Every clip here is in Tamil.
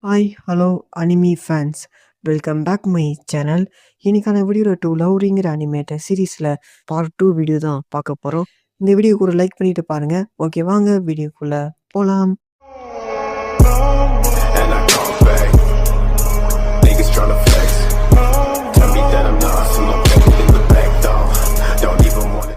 Hi, hello anime fans. Welcome back my channel. இன்னைக்கான வீடியோவில் லவ்ரிங்கிற அனிமேட்டட் சீரீஸில் பார்ட் 2 வீடியோ தான் பார்க்க போகிறோம். இந்த வீடியோக்கு ஒரு லைக் பண்ணிட்டு பாருங்கள். ஓகே, வாங்க வீடியோக்குள்ளே போகலாம். And I come back. Niggas tryna flex. Tell me that I'm not, so I'm back in the back door. Don't even wanna.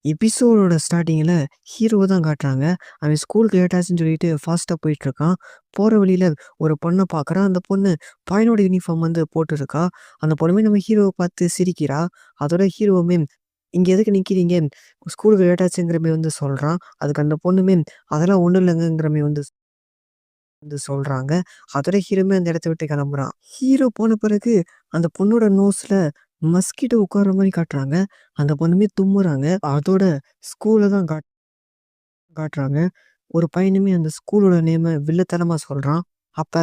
எபிசோடோட ஸ்டார்டிங்கில் ஹீரோவை தான் காட்டுறாங்க. அவன் ஸ்கூலுக்கு லேட்டாச்சுன்னு சொல்லிட்டு ஃபாஸ்ட்டாக போயிட்டுருக்கான். போகிற வழியில் ஒரு பொண்ணை பார்க்குறான். அந்த பொண்ணு பையனோட யூனிஃபார்ம் வந்து போட்டுருக்கா. அந்த பொண்ணுமே நம்ம ஹீரோவை பார்த்து சிரிக்கிறா. அதோட ஹீரோவுமே இங்கே எதுக்கு நிற்கிறீங்க, ஸ்கூலுக்கு லேட்டாச்சுங்கிறமே வந்து சொல்கிறான். அதுக்கு அந்த பொண்ணுமே அதெல்லாம் ஒன்றும் இல்லைங்கிற வந்து சொல்கிறாங்க. அதோட ஹீரோமே அந்த இடத்த விட்டு கிளம்புறான். ஹீரோ போன பிறகு அந்த பொண்ணோட நோஸில் மஸ்கிட்டோ உட்கார்ற மாதிரி காட்டுறாங்க. அந்த பொண்ணுமே தும்முறாங்க. அதோட ஸ்கூலை தான் காட்டுறாங்க. ஒரு பையனுமே அந்த ஸ்கூலோட நேமை வில்லத்தனமாக சொல்கிறான். அப்போ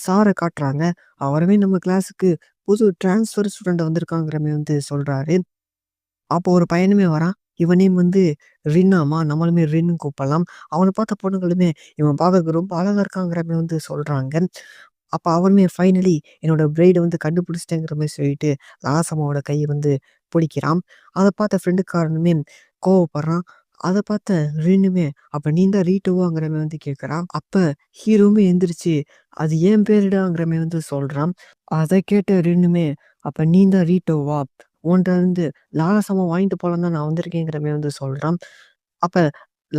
சாரை காட்டுறாங்க. அவருமே நம்ம கிளாஸுக்கு புது டிரான்ஸ்ஃபர் ஸ்டூடெண்ட் வந்திருக்காங்கிற மாதிரி வந்து சொல்கிறாரு. அப்போ ஒரு பையனுமே வரான். இவன் நேம் வந்து ரின்னாமா, நம்மளுமே ரின்னு கூப்பிடலாம். அவனை பார்த்த பொண்ணுங்களுமே இவன் பார்க்கறதுக்கு ரொம்ப அழகா இருக்காங்கிற மாதிரி வந்து சொல்கிறாங்க. அப்போ அவனுமே ஃபைனலி என்னோட பிரைடை வந்து கண்டுபிடிச்சிட்டேங்கிற மாதிரி சொல்லிட்டு லாசம்மாவோட கையை வந்து பிடிக்கிறான். அதை பார்த்த ஃப்ரெண்டுக்காரனுமே கோவப்படுறான். அதை பார்த்த ரின்னுமே அப்போ நீ தான் ரீட்டோவாங்கிற மாதிரி வந்து கேட்குறான். அப்போ ஹீரோவுமே எந்திரிச்சு அது ஏன் பேருடாங்கிற மாதிரி வந்து சொல்கிறான். அதை கேட்ட ரின்னுமே அப்போ நீ தான் ரீட்டோவா, உன்கிட்ட வந்து லாலசமா வாங்கிட்டு போகலாம் தான் நான் வந்திருக்கேங்கிற மாதிரி வந்து சொல்கிறான். அப்போ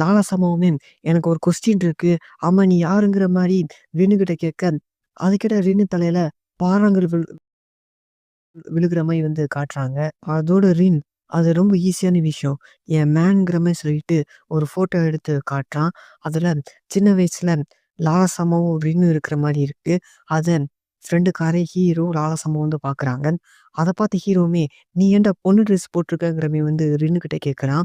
லாலசமாவுமே எனக்கு ஒரு கொஸ்டின் இருக்கு, ஆமா நீ யாருங்கிற மாதிரி ரின்னுகிட்ட கேட்க, அது கேட்ட ரின்னு தலையில பாறாங்கல் விழுகிற மாதிரி வந்து காட்டுறாங்க. அதோட ரின் அது ரொம்ப ஈஸியான விஷயம், என் மேன்ங்கிற மாதிரி சொல்லிட்டு ஒரு ஃபோட்டோ எடுத்து காட்டுறான். அதில் சின்ன வயசுல லாலசமாவும் ரின்னு இருக்கிற மாதிரி இருக்கு. அதை ஃப்ரெண்டுக்காரே ஹீரோ லாலசமா வந்து பார்க்குறாங்க. அதை பார்த்து ஹீரோவுமே நீ ஏன்டா பொண்ணு ட்ரெஸ் போட்டிருக்கங்கிற மாதிரி வந்து ரின்னுக்கிட்ட கேட்குறான்.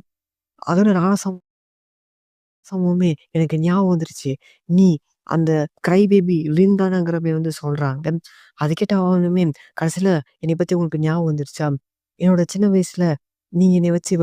அதோட லாலசமாவுமே எனக்கு ஞாபகம் வந்துருச்சு, நீ அந்த கிரை பேபி ரின் தானங்கிற மாதிரி வந்து சொல்கிறாங்க. அது கேட்ட அவனுமே கடைசியில் என்னை பற்றி உங்களுக்கு ஞாபகம் வந்துருச்சா, என்னோட சின்ன வயசில் நீங்கள் என்னை வச்சு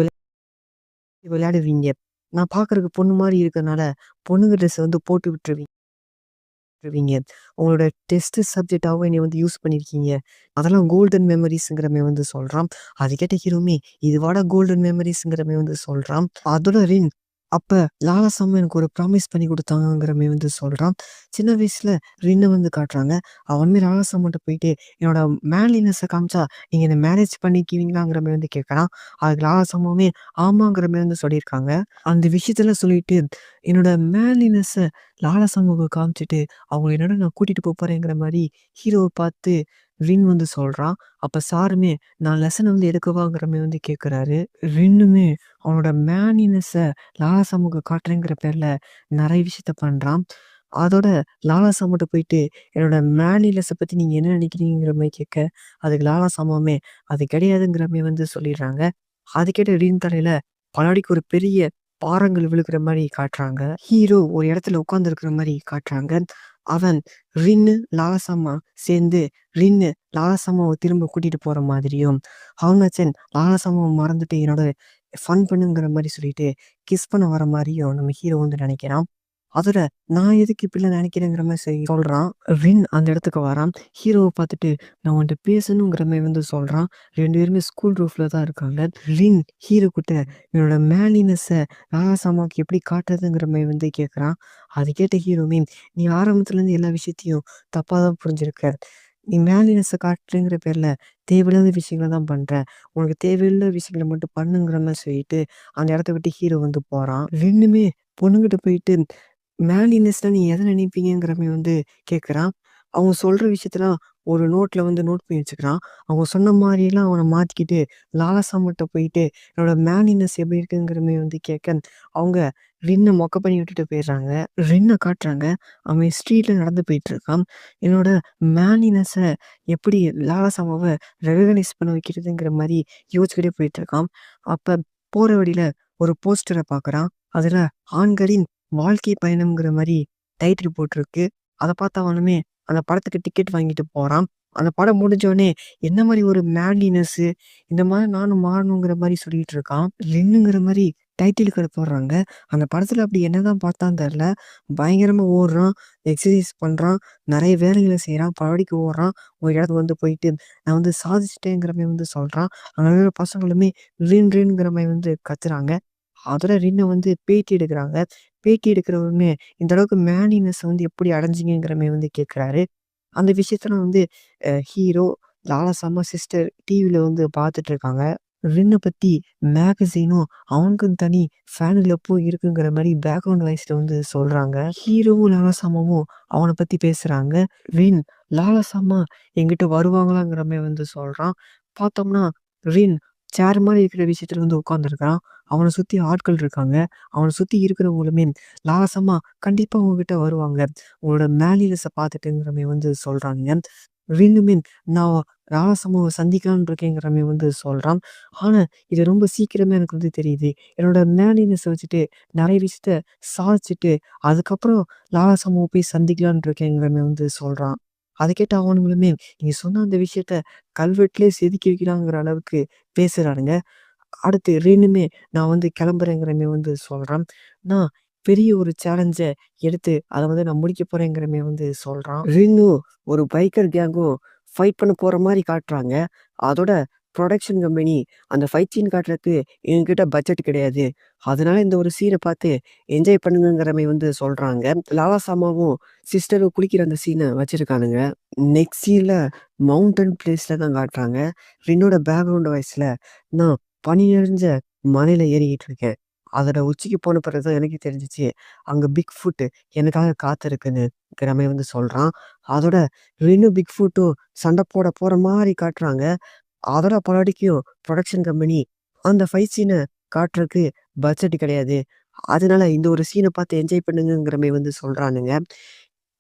விளையாடுவீங்க, நான் பார்க்குறதுக்கு பொண்ணு மாதிரி இருக்கிறதுனால பொண்ணுங்க ட்ரெஸ் வந்து போட்டு விட்டுருவீங்க, உங்களோட டெஸ்ட் சப்ஜெக்டாகவும் என்னை வந்து யூஸ் பண்ணியிருக்கீங்க, அதெல்லாம் கோல்டன் மெமரிஸுங்கிற மாதிரி வந்து சொல்கிறான். அது கேட்ட ஹீரோமே இதுவாட கோல்டன் மெமரிஸுங்கிற மாதிரி வந்து சொல்கிறான். அதோட ரின் அப்போ லாலசம்மா எனக்கு ஒரு ப்ராமிஸ் பண்ணி கொடுத்தாங்கிற மாதிரி வந்து சொல்கிறான். சின்ன வயசில் ரின்னை வந்து காட்டுறாங்க. அவனுமே லாலசம்மாட்ட போயிட்டு என்னோட மேன்லினஸை காமிச்சா நீங்கள் என்னை மேரேஜ் பண்ணிக்குவீங்களாங்கிற மாதிரி வந்து கேட்குறான். அதுக்கு லாலசம்மாவுமே ஆமாங்கிற மாதிரி வந்து சொல்லியிருக்காங்க. அந்த விஷயத்துல சொல்லிட்டு என்னோட மேன்லினஸை லாலசம்மாவுக்கு காமிச்சிட்டு அவங்க என்னோட நான் கூட்டிகிட்டு போகிறேங்கிற மாதிரி ஹீரோவை பார்த்து ரின் வந்து சொல்கிறான். அப்போ சாருமே நான் லெசனை வந்து எடுக்கவாங்கிற மாதிரி வந்து கேட்குறாரு. ரின்னுமே அவனோட மேனினஸை லாலசம்மாவுக்கு காட்டுறேங்கிற பேரில் நிறைய விஷயத்த பண்ணுறான். அதோட லாலாசம்மாட்ட போயிட்டு என்னோட மேனினஸை பற்றி நீங்கள் என்ன நினைக்கிறீங்கிற மாதிரி கேட்க, அதுக்கு லாலாசம்மாவுமே அது கிடையாதுங்கிற மாதிரி வந்து சொல்லிடுறாங்க. அது கேட்ட ரின் தலையில் பலாடிக்கு ஒரு பெரிய பாறங்கள் விழுகிற மாதிரி காட்டுறாங்க. ஹீரோ ஒரு இடத்துல உட்காந்துருக்கிற மாதிரி காட்டுறாங்க. அவன் ரின்னு லாலசம்மா சேர்ந்து ரின்னு லாலசம்மாவை திரும்ப கூட்டிட்டு போற மாதிரியும், ஹவுனச்சன் லாலசம்மாவை மறந்துட்டு என்னோட ஃபன் பண்ணுங்கிற மாதிரி சொல்லிட்டு கிஸ் பண்ண வர மாதிரியும் நம்ம ஹீரோ வந்து நினைக்கிறான். அதோட நான் எதுக்கு இப்படிலாம் நினைக்கிறேங்கிற மாதிரி சொல்றான். ரின் அந்த இடத்துக்கு வரான். ஹீரோவை பார்த்துட்டு நான் உன்கிட்ட பேசணுங்கிற மாதிரி வந்து சொல்றான். 2 பேருமே ஸ்கூல் ரூஃப்ல தான் இருக்காங்க. ரின் ஹீரோ கிட்ட என்னோட மேலினஸை ராசாமாவுக்கு எப்படி காட்டுறதுங்கிற மாதிரி வந்து கேட்குறான். அது கேட்ட ஹீரோமே நீ ஆரம்பத்துலேருந்து எல்லா விஷயத்தையும் தப்பாக தான் புரிஞ்சிருக்க, நீ மேலினஸை காட்டுறேங்கிற பேரில் தேவையில்லாத விஷயங்களை தான் பண்ணுற, உனக்கு தேவையில்லாத விஷயங்களை மட்டும் பண்ணுங்கிற மாதிரி சொல்லிட்டு அந்த இடத்த விட்டு ஹீரோ வந்து போகிறான். ரெண்டுமே பொண்ணுங்கிட்ட போயிட்டு மேலினஸ்ல நீ எதை நினைப்பீங்கிற மாதிரி வந்து கேட்குறான். அவங்க சொல்கிற விஷயத்தெல்லாம் ஒரு நோட்டில் வந்து நோட் பண்ணி வச்சுக்கிறான். அவங்க சொன்ன மாதிரியெல்லாம் அவனை மாற்றிக்கிட்டு லாலசம்மாட்ட போயிட்டு என்னோட மேலினஸ் எப்படி இருக்குங்கிற மாதிரி வந்து கேட்க, அவங்க ரின்னை மொக்க பண்ணி விட்டுட்டு போயிடுறாங்க. ரின்னை காட்டுறாங்க. அவன் ஸ்ட்ரீட்டில் நடந்து போயிட்டுருக்கான். என்னோட மேலினஸை எப்படி லாலசம்மாவை ரெகனைஸ் பண்ண வைக்கிறதுங்கிற மாதிரி யோசிச்சுக்கிட்டே போயிட்டுருக்கான். அப்போ போகிற வழியில் ஒரு போஸ்டரை பார்க்குறான். அதில் ஆண்களின் வாழ்க்கை பயணம்ங்கிற மாதிரி டைட்டில் போட்டிருக்கு. அதை பார்த்தவனுமே அந்த படத்துக்கு டிக்கெட் வாங்கிட்டு போகிறான். அந்த படம் முடிஞ்சோடனே என்ன மாதிரி ஒரு மேன்லினஸ்ஸு, இந்த மாதிரி நானும் மாறணுங்கிற மாதிரி சொல்லிட்டு இருக்கான். ரின்னுங்கிற மாதிரி டைட்டில் கார்டு போடுறாங்க. அந்த படத்துல அப்படி என்னதான் பார்த்தான்னு தெரியல. பயங்கரமா ஓடுறான், எக்ஸர்சைஸ் பண்றான், நெறைய வேலைகள செய்றான், பழனிக்கு ஓடுறான். ஒரு இடத்துக்கு வந்து போயிட்டு, நான் வந்து சாதிச்சுட்டேங்கிற மாரி வந்து சொல்றான். அங்க இருக்கிற பசங்களுமே ரின் ரின்ங்கிற மாரி வந்து கத்துறாங்க. அதோட ரின்ன வந்து பேட்டி எடுக்குறாங்க. பேட்டி எடுக்கிறவருமே, இந்த அளவுக்கு மேனினஸ் வந்து எப்படி அடைஞ்சீங்கங்கிற மாரி வந்து கேட்குறாரு. அந்த விஷயத்துல வந்து ஹீரோ, லாலா சம்மா சிஸ்டர் டிவில வந்து பார்த்துட்டு இருக்காங்க. ரின்ன பத்தி மேகசீனும் அவனுக்குன்னு தனி ஃபேன் கிளப்பும் இருக்குங்கிற மாரி பேக்ரவுண்ட் வாய்ஸ்ல வந்து சொல்றாங்க. ஹீரோவும், லாலா சம்மாவும் அவன பத்தி பேசுறாங்க. ரின், லாலா சம்மா என்கிட்ட வருவாங்களாங்கிற மாரி வந்து சொல்றான். பார்த்தோம்னா, ரின் சேர் மாரி இருக்கிற விஷயத்துல வந்து உட்கார்ந்துருக்கான். அவன சுத்தி ஆட்கள் இருக்காங்க. அவன சுத்தி இருக்கிறவங்களுமே, லாலா சம்மா கண்டிப்பா உங்ககிட்ட வருவாங்க. உங்களோட மேலினஸ பார்த்துட்டுங்கிற மாரி வந்து சொல்றாங்க. ரின்னுமே நான் ராசம்மாவ சந்திக்கலாம்னு இருக்கேங்கிற மாரி வந்து சொல்றான். ஆனா, இது ரொம்ப சீக்கிரமே எனக்கு வந்து தெரியுது. என்னோட மேலினஸ வச்சுட்டு நெறைய விஷயத்த சாதிச்சுட்டு, அதுக்கப்புறம் லாலாசம்மாவ போய் சந்திக்கலாம்னு இருக்கேங்கிற மாரி வந்து சொல்றான். அத கேட்டு அவனுங்களுமே, நீங்க சொன்ன அந்த விஷயத்த கல்வெட்டுலயே செதுக்கி வைக்கலாங்கிற அளவுக்கு பேசுறானுங்க. அடுத்து ரின்னுமே நான் வந்து கிளம்புறேங்கிற மாரி வந்து சொல்றான். நான் பெரிய ஒரு சேலஞ்ச எடுத்து அத வந்து நான் முடிக்க போறேங்கிற மாரி வந்து சொல்றான். ரின்னும் ஒரு பைக்கர் கேங்கும் ஃபைட் பண்ண போற மாரி காட்டுறாங்க. அதோட புரொடக்ஷன் கம்பெனி அந்த ஃபைட் சீன் காட்டுறதுக்கு எங்ககிட்ட பட்ஜெட் கிடையாது. அதனால இந்த ஒரு சீன பார்த்து என்ஜாய் பண்ணுங்கங்கிற மாரி வந்து சொல்றாங்க. லாலா சாமாவும் சிஸ்டரும் குளிக்கிற அந்த சீன வச்சிருக்கானுங்க. நெக்ஸ்ட் சீன்ல மவுண்டன் பிளேஸ்ல தான் காட்டுறாங்க. ரின்னோட பேக்ரவுண்ட் வாய்ஸ்ல நான் பனி நிறைஞ்ச மலையில ஏறிக்கிட்டு இருக்கேன். அதோட உச்சிக்கு போன பிறகு தான் எனக்கே தெரிஞ்சுச்சு. அங்க பிக் ஃபுட் எனக்காக காத்திருக்குன்னுங்கிற மாரி வந்து சொல்றான். அதோட ரின்னும் பிக் ஃபுட்டும் சண்டை போட போற மாரி காட்டுறாங்க. அதோட படடிக்கும் புரொடக்ஷன் கம்பெனி அந்த ஃபைட் சீன காட்டுறதுக்கு பட்ஜெட் கிடையாது. அதனால இந்த ஒரு சீன பார்த்து என்ஜாய் பண்ணுங்கங்கிற மாரி வந்து சொல்றானுங்க.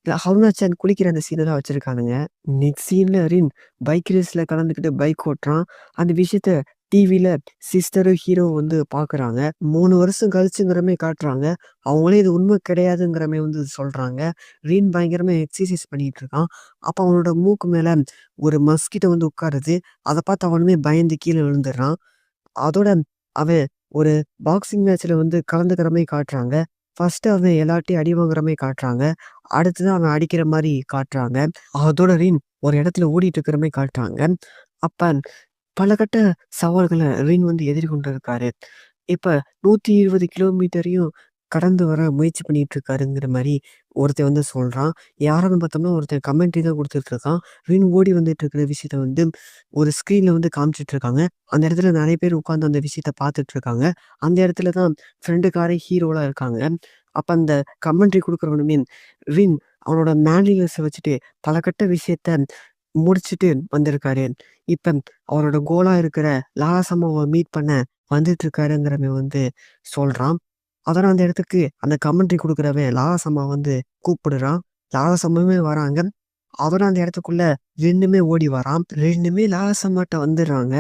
அருணாச்சல் குளிக்கிற அந்த சீன தான் வச்சிருக்கானுங்க. நெக்ஸ்ட் சீன்ல ரின் பைக் ரேஸ்ல கலந்துக்கிட்டு பைக் ஓட்டுறான். அந்த விஷயத்த டிவில சிஸ்டரும், ஹீரோவும் வந்து பார்க்குறாங்க. 3 வருஷம் கழிச்சுங்கிற மாரி காட்டுறாங்க. அவங்களே இது உண்மை கிடையாதுங்கிற மாரி வந்து சொல்றாங்க. ரின் பயங்கரமா எக்ஸர்சைஸ் பண்ணிட்டு இருக்கான். அப்ப அவனோட மூக்கு மேல ஒரு மஸ்கிட்டோ வந்து உட்காருது. அத பார்த்து அவனுமே பயந்து கீழ விழுந்துடுறான். அதோட அவன் ஒரு பாக்ஸிங் மேட்ச்ல வந்து கலந்துக்கிற மாரி காட்டுறாங்க. ஃபர்ஸ்ட்டு அவன் எல்லார்ட்டயும் அடி வாங்குற மாரி காட்டுறாங்க. அடுத்தது அவன் அடிக்கிற மாரி காட்டுறாங்க. அதோட ரின் ஒரு இடத்துல ஓடிட்டு இருக்கிற மாரி காட்டுறாங்க. அப்ப பல கட்ட சவால்கள ரின் வந்து எதிர்கொண்டு இருக்காரு. இப்ப 120 கிலோமீட்டரையும் கடந்து வர முயற்சி பண்ணிட்டு இருக்காருங்கிற மாரி ஒருத்தன் வந்து சொல்றான். யாருன்னு பார்த்தோம்னா ஒருத்தன் கமெண்ட்ரி தான் குடுத்துட்டு இருக்கான். ரின் ஓடி வந்துட்டு இருக்கிற விஷயத்த வந்து ஒரு ஸ்க்ரீன்ல வந்து காமிச்சுட்டு இருக்காங்க. அந்த இடத்துல நெறைய பேர் உட்கார்ந்து அந்த விஷயத்த பார்த்துட்டு இருக்காங்க. அந்த இடத்துல தான் ஃப்ரெண்டுக்காரே ஹீரோலாம் இருக்காங்க. அப்ப அந்த கமெண்ட்ரி குடுக்குறவனுமே ரின் அவனோட மேனலிச வச்சுட்டு பல கட்ட விஷயத்த முடிச்சுட்டு வந்திருக்காரு. இப்ப அவரோட கோலா இருக்கிற லாலாசம்மாவ மீட் பண்ண வந்துட்டு இருக்காருங்கிறவன் வந்து சொல்றான். அதோட அந்த இடத்துக்கு அந்த கமெண்ட்ரி குடுக்குறவன் லாலாசம்மா வந்து கூப்பிடுறான். லாலாசம்மாவே வராங்க. அவரும் அந்த இடத்துக்குள்ள ரின்னுமே ஓடி வரான். 2மே லாலாசம்மாட்ட வந்துடுறாங்க.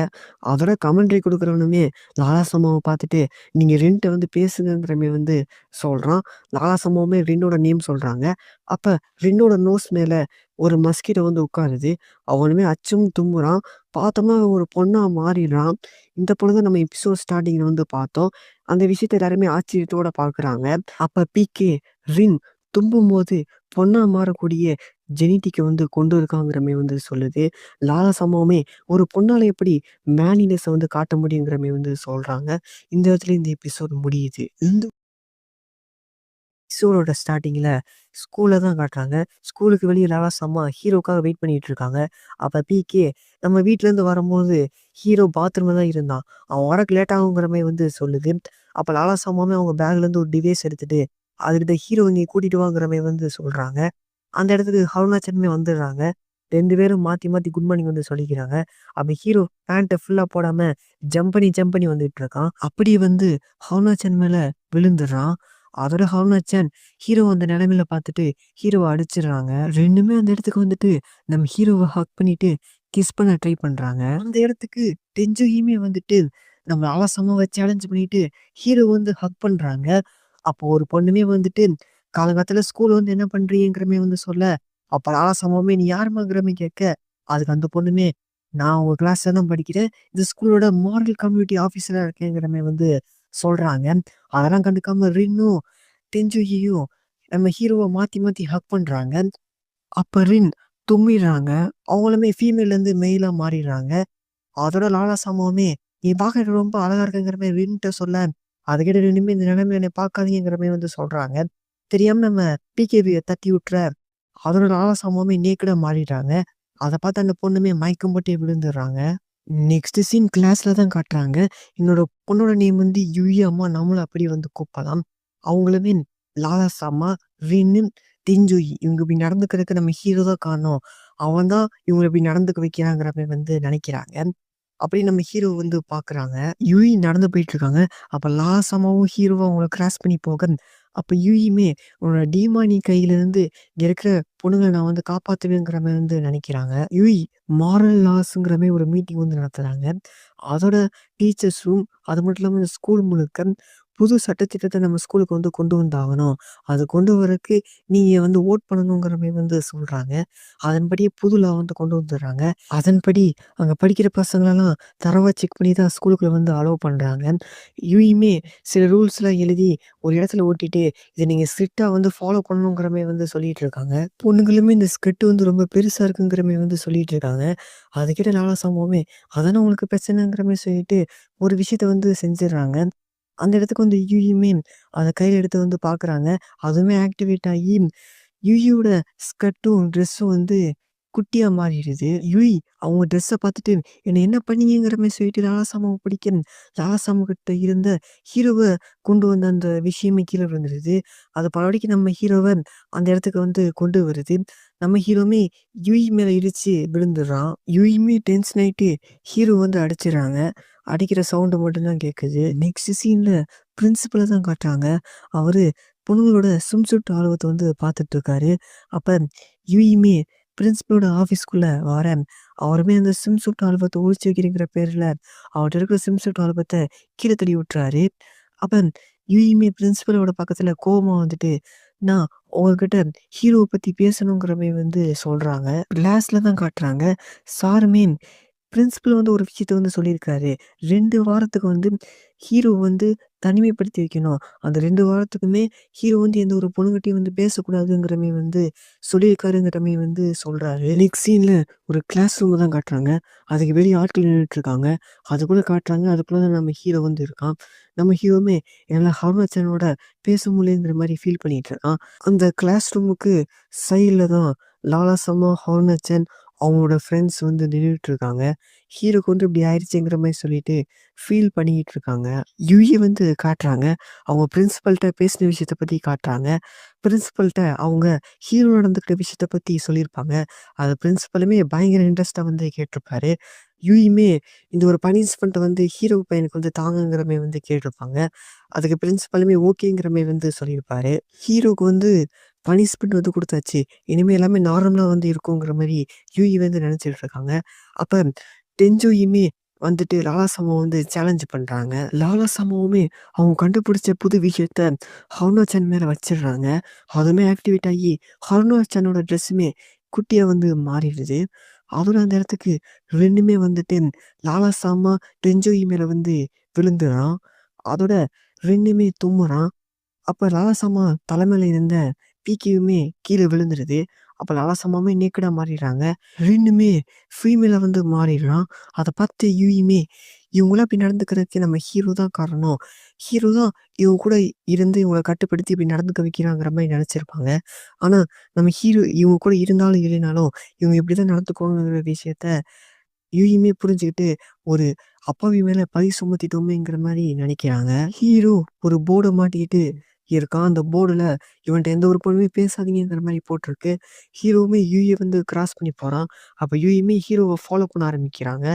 அதோட கமெண்ட்ரி குடுக்குறவனுமே லாலாசம்மாவ பார்த்துட்டு, நீங்க ரின்ட்ட வந்து பேசுங்கங்கிற மாரி வந்து சொல்றான். லாலாசம்மாவுமே ரின்னோட நேம் சொல்றாங்க. அப்ப ரின்னோட நோஸ் மேல ஒரு மஸ்கிட்டோ வந்து உட்காருது. அவனுமே அச்சும் தும்முறான். பார்த்தோம்னா ஒரு பொண்ணா மாறிடுறான். இந்த பொண்ணு தான் நம்ம எபிசோட் ஸ்டார்ட்டிங்ல வந்து பார்த்தோம். அந்த விஷயத்த எல்லாருமே ஆச்சரியத்தோட பார்க்குறாங்க. அப்ப பிகே ரின் தும்பும்போது பொண்ணா மாறக்கூடிய ஜெனிடிக்க வந்து கொண்டு இருக்காங்கிற மாரி வந்து சொல்லுது. லாலா சம்பவமே ஒரு பொண்ணால எப்படி மேனினஸ வந்து காட்ட முடியுங்கிற மாரி வந்து சொல்றாங்க. இந்த இடத்துல இந்த எபிசோட் முடியுது. இந்த எபிசோடோட ஸ்டார்ட்டிங்ல ஸ்கூல தான் காட்டுறாங்க. ஸ்கூலுக்கு வெளிய லாலா சம்மா ஹீரோக்காக வெயிட் பண்ணிட்டு இருக்காங்க. அப்ப பிகே நம்ம வீட்லருந்து வரும்போது ஹீரோ பாத்ரூம்ல தான் இருந்தான். அவன் வரக்கு லேட் ஆகுங்கிற மாரி வந்து சொல்லுது. அப்ப லாலா சம்மாவுமே அவங்க பேக்லேருந்து ஒரு டிவைஸ் எடுத்துட்டு, அதுகிட்ட ஹீரோ இங்க கூட்டிட்டு வாங்கிற மாரி வந்து சொல்றாங்க. அந்த இடத்துக்கு அருணாச்சலமே வந்துடுறாங்க. 2 பேரும் மாத்தி மாத்தி குட் மார்னிங் வந்து சொல்லிக்கிறாங்க. அப்ப ஹீரோ பேண்ட்ட ஃபுல்லா போடாம ஜம்ப் பண்ணி வந்துட்டு இருக்கான். அப்படியே வந்து அருணாச்சல் மேல விழுந்துடுறான். அதோட அருணாச்சல் ஹீரோ அந்த நிலைமையில பார்த்துட்டு ஹீரோவ அடிச்சிடுறாங்க. 2மே அந்த இடத்துக்கு வந்துட்டு நம்ம ஹீரோவ ஹக் பண்ணிட்டு கிஸ் பண்ண ட்ரை பண்றாங்க. அந்த இடத்துக்கு டென்ஜுகியுமே வந்துட்டு நம்ம ஆலசமாவ சேலஞ்ச் பண்ணிட்டு ஹீரோ வந்து ஹக் பண்றாங்க. அப்போ ஒரு பொண்ணுமே வந்துட்டு காலங்காத்தால ஸ்கூல் வந்து என்ன பண்றீங்கிற மாரி வந்து சொல்ல, அப்ப ஆலசமாவுமே நீ யாரும்மாங்கிற மாரி கேட்க, அதுக்கு அந்த பொண்ணுமே நான் உங்க கிளாஸ்ல தான் படிக்கிறேன். இந்த ஸ்கூலோட மாரல் கம்யூனிட்டி ஆஃபீஸரா இருக்கேங்கிற மாரி வந்து சொல்றாங்க. அதெல்லாம் கண்டுக்காம ரின்னும், டென்ஜுயியும் நம்ம ஹீரோவ மாத்தி மாத்தி ஹக் பண்றாங்க. அப்ப ரின் தும்மிடுறாங்க. அவங்களுமே ஃபீமேல்லேருந்து மெயிலா மாறிடுறாங்க. அதோட லாலா சம்பவமே, "நீ பார்க்க ரொம்ப அழகா இருக்கங்கிற" மாரி ரின்ட்ட சொல்ல, அத கேட்ட ரின்னுமே, "இந்த நிலைமையில என்னை பார்க்காதீங்கங்கிற" மாரி சொல்றாங்க. தெரியாம நம்ம பிகேபிய தட்டி விட்டுற, அதோட லாலா சம்பவமே நேக்கடா மாறிடுறாங்க. அத பார்த்து அந்த பொண்ணுமே மயக்கம் போட்டே விழுந்துடுறாங்க. நெக்ஸ்ட் சீன் கிளாஸ்ல தான் காட்டுறாங்க. என்னோட பொண்ணோட நேம் யூயி. அம்மா நம்மளும் அப்படி கூப்பலாம். அவங்களுமே லாலா சாமா, ரின்னு, டென்ஜுயி இவங்க இப்படி நடந்துக்கிறதுக்கு நம்ம ஹீரோ தான் காரணம். அவன் தான் இவங்கள இப்படி நடந்துக்க வைக்கிறாங்கிற மாரி நெனைக்கிறாங்க. அப்படி நம்ம ஹீரோ பார்க்குறாங்க. யூயி நடந்து போயிட்டுருக்காங்க. அப்ப லாசாமாவும் ஹீரோவும் அவங்கள கிராஸ் பண்ணி போக, அப்ப யூயியுமே உன்னோட டீமானி கையிலேருந்து இங்க இருக்கிற பொண்ணுங்கள நான் காப்பாத்துவேங்கிற மாரி நெனைக்கிறாங்க. யூயி மாரல் லாஸ்ங்கிற மாரி ஒரு மீட்டிங் நடத்துறாங்க. அதோட டீச்சர்ஸும், அது மட்டும் இல்லாம இந்த ஸ்கூல் முழுக்க புது சட்டத்திட்டத்த நம்ம ஸ்கூலுக்கு கொண்டு வந்தாகணும். அது கொண்டு வரக்கு நீங்க வோட் பண்ணணுங்கிற மாரி சொல்றாங்க. அதன்படியே புது லா கொண்டு வந்துடுறாங்க. அதன்படி அங்க படிக்கிற பசங்களெல்லாம் தரோவா செக் பண்ணி தான் ஸ்கூலுக்குள்ள அலோவ் பண்றாங்க. யூயுமே சில ரூல்ஸ்லாம் எழுதி ஒரு இடத்துல ஒட்டிட்டு, இத நீங்க ஸ்ட்ரிக்ட்டா ஃபாலோ பண்ணணுங்கிற மாரி சொல்லிட்டு இருக்காங்க. பொண்ணுங்களுமே இந்த ஸ்கிரிப்ட் ரொம்ப பெருசா இருக்குங்கிற மாரி சொல்லிட்டு இருக்காங்க. அத கேட்ட லாலா சம்பவமே, "அதானே உங்களுக்கு பிரச்சனைங்கிற" மாரி சொல்லிட்டு ஒரு விஷயத்த செஞ்சுடுறாங்க. அந்த இடத்துக்கு யூயுமே அத கையில எடுத்து பார்க்குறாங்க. அதுவுமே ஆக்டிவேட் ஆகி யூயியோட ஸ்கர்ட்டும், ட்ரெஸ்ஸும் குட்டியா மாறிடுது. யூயி அவங்க ட்ரெஸ்ஸ பார்த்துட்டு, "என்ன என்ன பண்ணீங்கங்கிற" மாரி சொல்லிட்டு லாலாசாமாவ பிடிக்க, லாலாசாமா கிட்ட இருந்த ஹீரோவ கொண்டு வந்த அந்த விஷயமே கீழ விழுந்துருது. அது பலவாட்டிக்கு நம்ம ஹீரோவ அந்த இடத்துக்கு கொண்டு வருது. நம்ம ஹீரோவுமே யூயி மேல இடிச்சு விழுந்துடுறான். யூயியுமே டென்ஷன் ஆயிட்டு ஹீரோ அடிச்சிடுறாங்க. அடிக்கிற சவுண்ட் மட்டும் தான் கேட்குது. நெக்ஸ்ட் சீன்ல பிரின்சிபல தான் காட்டுறாங்க. அவரு பொண்ணுங்களோட ஸ்விம்சூட் ஆல்பத்த பார்த்துட்டு இருக்காரு. அப்ப யூயியுமே பிரின்சிபலோட ஆஃபீஸ்க்குள்ள வர, அவருமே அந்த ஸ்விம்சூட் ஆல்பத்த ஒளிச்சு வைக்கிறேங்கிற பேர்ல அவர்ட்ட இருக்கிற ஸ்விம்சூட் ஆல்பத்த கீழ தள்ளி விட்டுறாரு. அப்ப யூயியுமே பிரின்சிபலோட பக்கத்துல கோவமா "நான் உங்ககிட்ட ஹீரோவ பத்தி பேசணுங்கிற" மாரி சொல்றாங்க. கிளாஸ்ல தான் காட்டுறாங்க. சாருமே பிரின்சிபல் ஒரு விஷயத்த சொல்லியிருக்காரு. 2 வாரத்துக்கு ஹீரோ தனிமைப்படுத்தி வைக்கணும். அந்த 2 வாரத்துக்குமே ஹீரோ எந்த ஒரு பொண்ணுகிட்டயும் பேசக்கூடாதுங்கிற மாரி சொல்லியிருக்காருங்கிற மாரி சொல்றாரு. நெக்ஸ்ட் சீன்ல ஒரு கிளாஸ் ரூம தான் காட்டுறாங்க. அதுக்கு வெளிய ஆட்கள் நின்னுட்டுருக்காங்க. அதுக்குள்ள காட்டுறாங்க. அதுக்குள்ள தான் நம்ம ஹீரோ இருக்கான். நம்ம ஹீரோவுமே என்னால ஹருணாச்சனோட பேச முடியலங்கிற மாரி ஃபீல் பண்ணிட்டு இருக்கான். அந்த கிளாஸ் ரூமுக்கு சைடுல தான் லாலாசமா, ஹருணாச்சன் அவங்களோட ஃப்ரெண்ட்ஸ் நின்னுட்டு இருக்காங்க. ஹீரோக்கு இப்படி ஆயிடுச்சேங்கிற மாரி சொல்லிட்டு ஃபீல் பண்ணிக்கிட்டு இருக்காங்க. யுய காட்டுறாங்க. அவங்க பிரின்சிபல்ட்ட பேசின விஷயத்த பத்தி காட்டுறாங்க. பிரின்சிபல்ட்ட அவங்க ஹீரோ நடந்துக்கிட்ட விஷயத்த பத்தி சொல்லியிருப்பாங்க. அது பிரின்சிபலுமே பயங்கர இன்ட்ரெஸ்ட்டா கேட்டிருப்பாரு. யுயுமே இந்த ஒரு பனிஷ்மென்ட்ட ஹீரோ பையனுக்கு தாங்கங்கிற மாரி கேட்டிருப்பாங்க. அதுக்கு பிரின்சிபலுமே ஓகேங்கிற மாரி சொல்லியிருப்பாரு. ஹீரோக்கு பனிஷ்மென்ட் குடுத்தாச்சு. இனிமே எல்லாமே நார்மலா இருக்குங்கிற மாரி யூயி நெனச்சுட்டு இருக்காங்க. அப்ப டென்ஜோயுமே லாலா சமோ சேலஞ்ச் பண்றாங்க. லாலா சமோவுமே அவங்க கண்டுபிடிச்ச புது விஷயத்த ஹருணா-சான் மேல வச்சிடுறாங்க. அதுவுமே ஆக்டிவேட் ஆகி ஹருணா-சானோட ட்ரெஸ்ஸுமே குட்டியா மாறிடுது. அவரு அந்த இடத்துக்கு 2மே லாலா சாமா, டென்ஜோயி மேல விழுந்துறான். அதோட 2மே தும்முறான். அப்ப லாலாசம்மா தலை மேல இருந்த பீக்கியுமே கீழ விழுந்துருது. அப்ப லாலாசம்மாவுமே நேக்கடா மாறிடுறாங்க. 2மே ஃபீமேலா மாறிடுறான். அத பார்த்து யூயிமே, இவங்கலாம் இப்படி நடந்துக்கிறதுக்கு நம்ம ஹீரோ தான் காரணம். ஹீரோ தான் இவங்க கூட இருந்து இவங்கள கட்டுப்படுத்தி இப்படி நடந்துக்க வைக்கிறாங்கிற மாரி நெனச்சிருப்பாங்க. ஆனா நம்ம ஹீரோ இவங்க கூட இருந்தாலும் இல்லைனாலும், இவங்க இப்படிதான் நடந்துக்குவாங்கங்கிற விஷயத்த யூயுமே புரிஞ்சுகிட்டு, ஒரு அப்பாவி மேல பழி சுமத்திட்டோமேங்கிற மாரி நெனைக்கிறாங்க. ஹீரோ ஒரு போர்ட மாட்டிக்கிட்டு இருக்கான். அந்த போர்டுல இவன்ட்ட எந்த ஒரு பொண்ணுமே பேசாதீங்கங்கிற மாரி போட்டிருக்கு. ஹீரோவுமே யூய கிராஸ் பண்ணி போறான். அப்ப யூயுமே ஹீரோவ ஃபாலோ பண்ண ஆரம்பிக்கிறாங்க.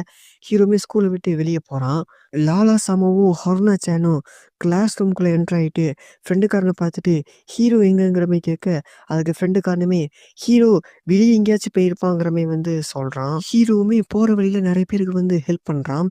ஹீரோவுமே ஸ்கூல விட்டு வெளிய போறான். லாலா சாமாவும், ஹருணா சானும் கிளாஸ் ரூம்குள்ள என்டர் ஆயிட்டு, ஃப்ரெண்டுக்காரன பார்த்துட்டு ஹீரோ எங்கங்கிற மாரி கேட்க, அதுக்கு ஃப்ரெண்டுக்காரனுமே ஹீரோ வெளிய எங்கேயாச்சும் போயிருப்பாங்கிற மாரி சொல்றான். ஹீரோவுமே போற வழியில நெறைய பேருக்கு ஹெல்ப் பண்றான்.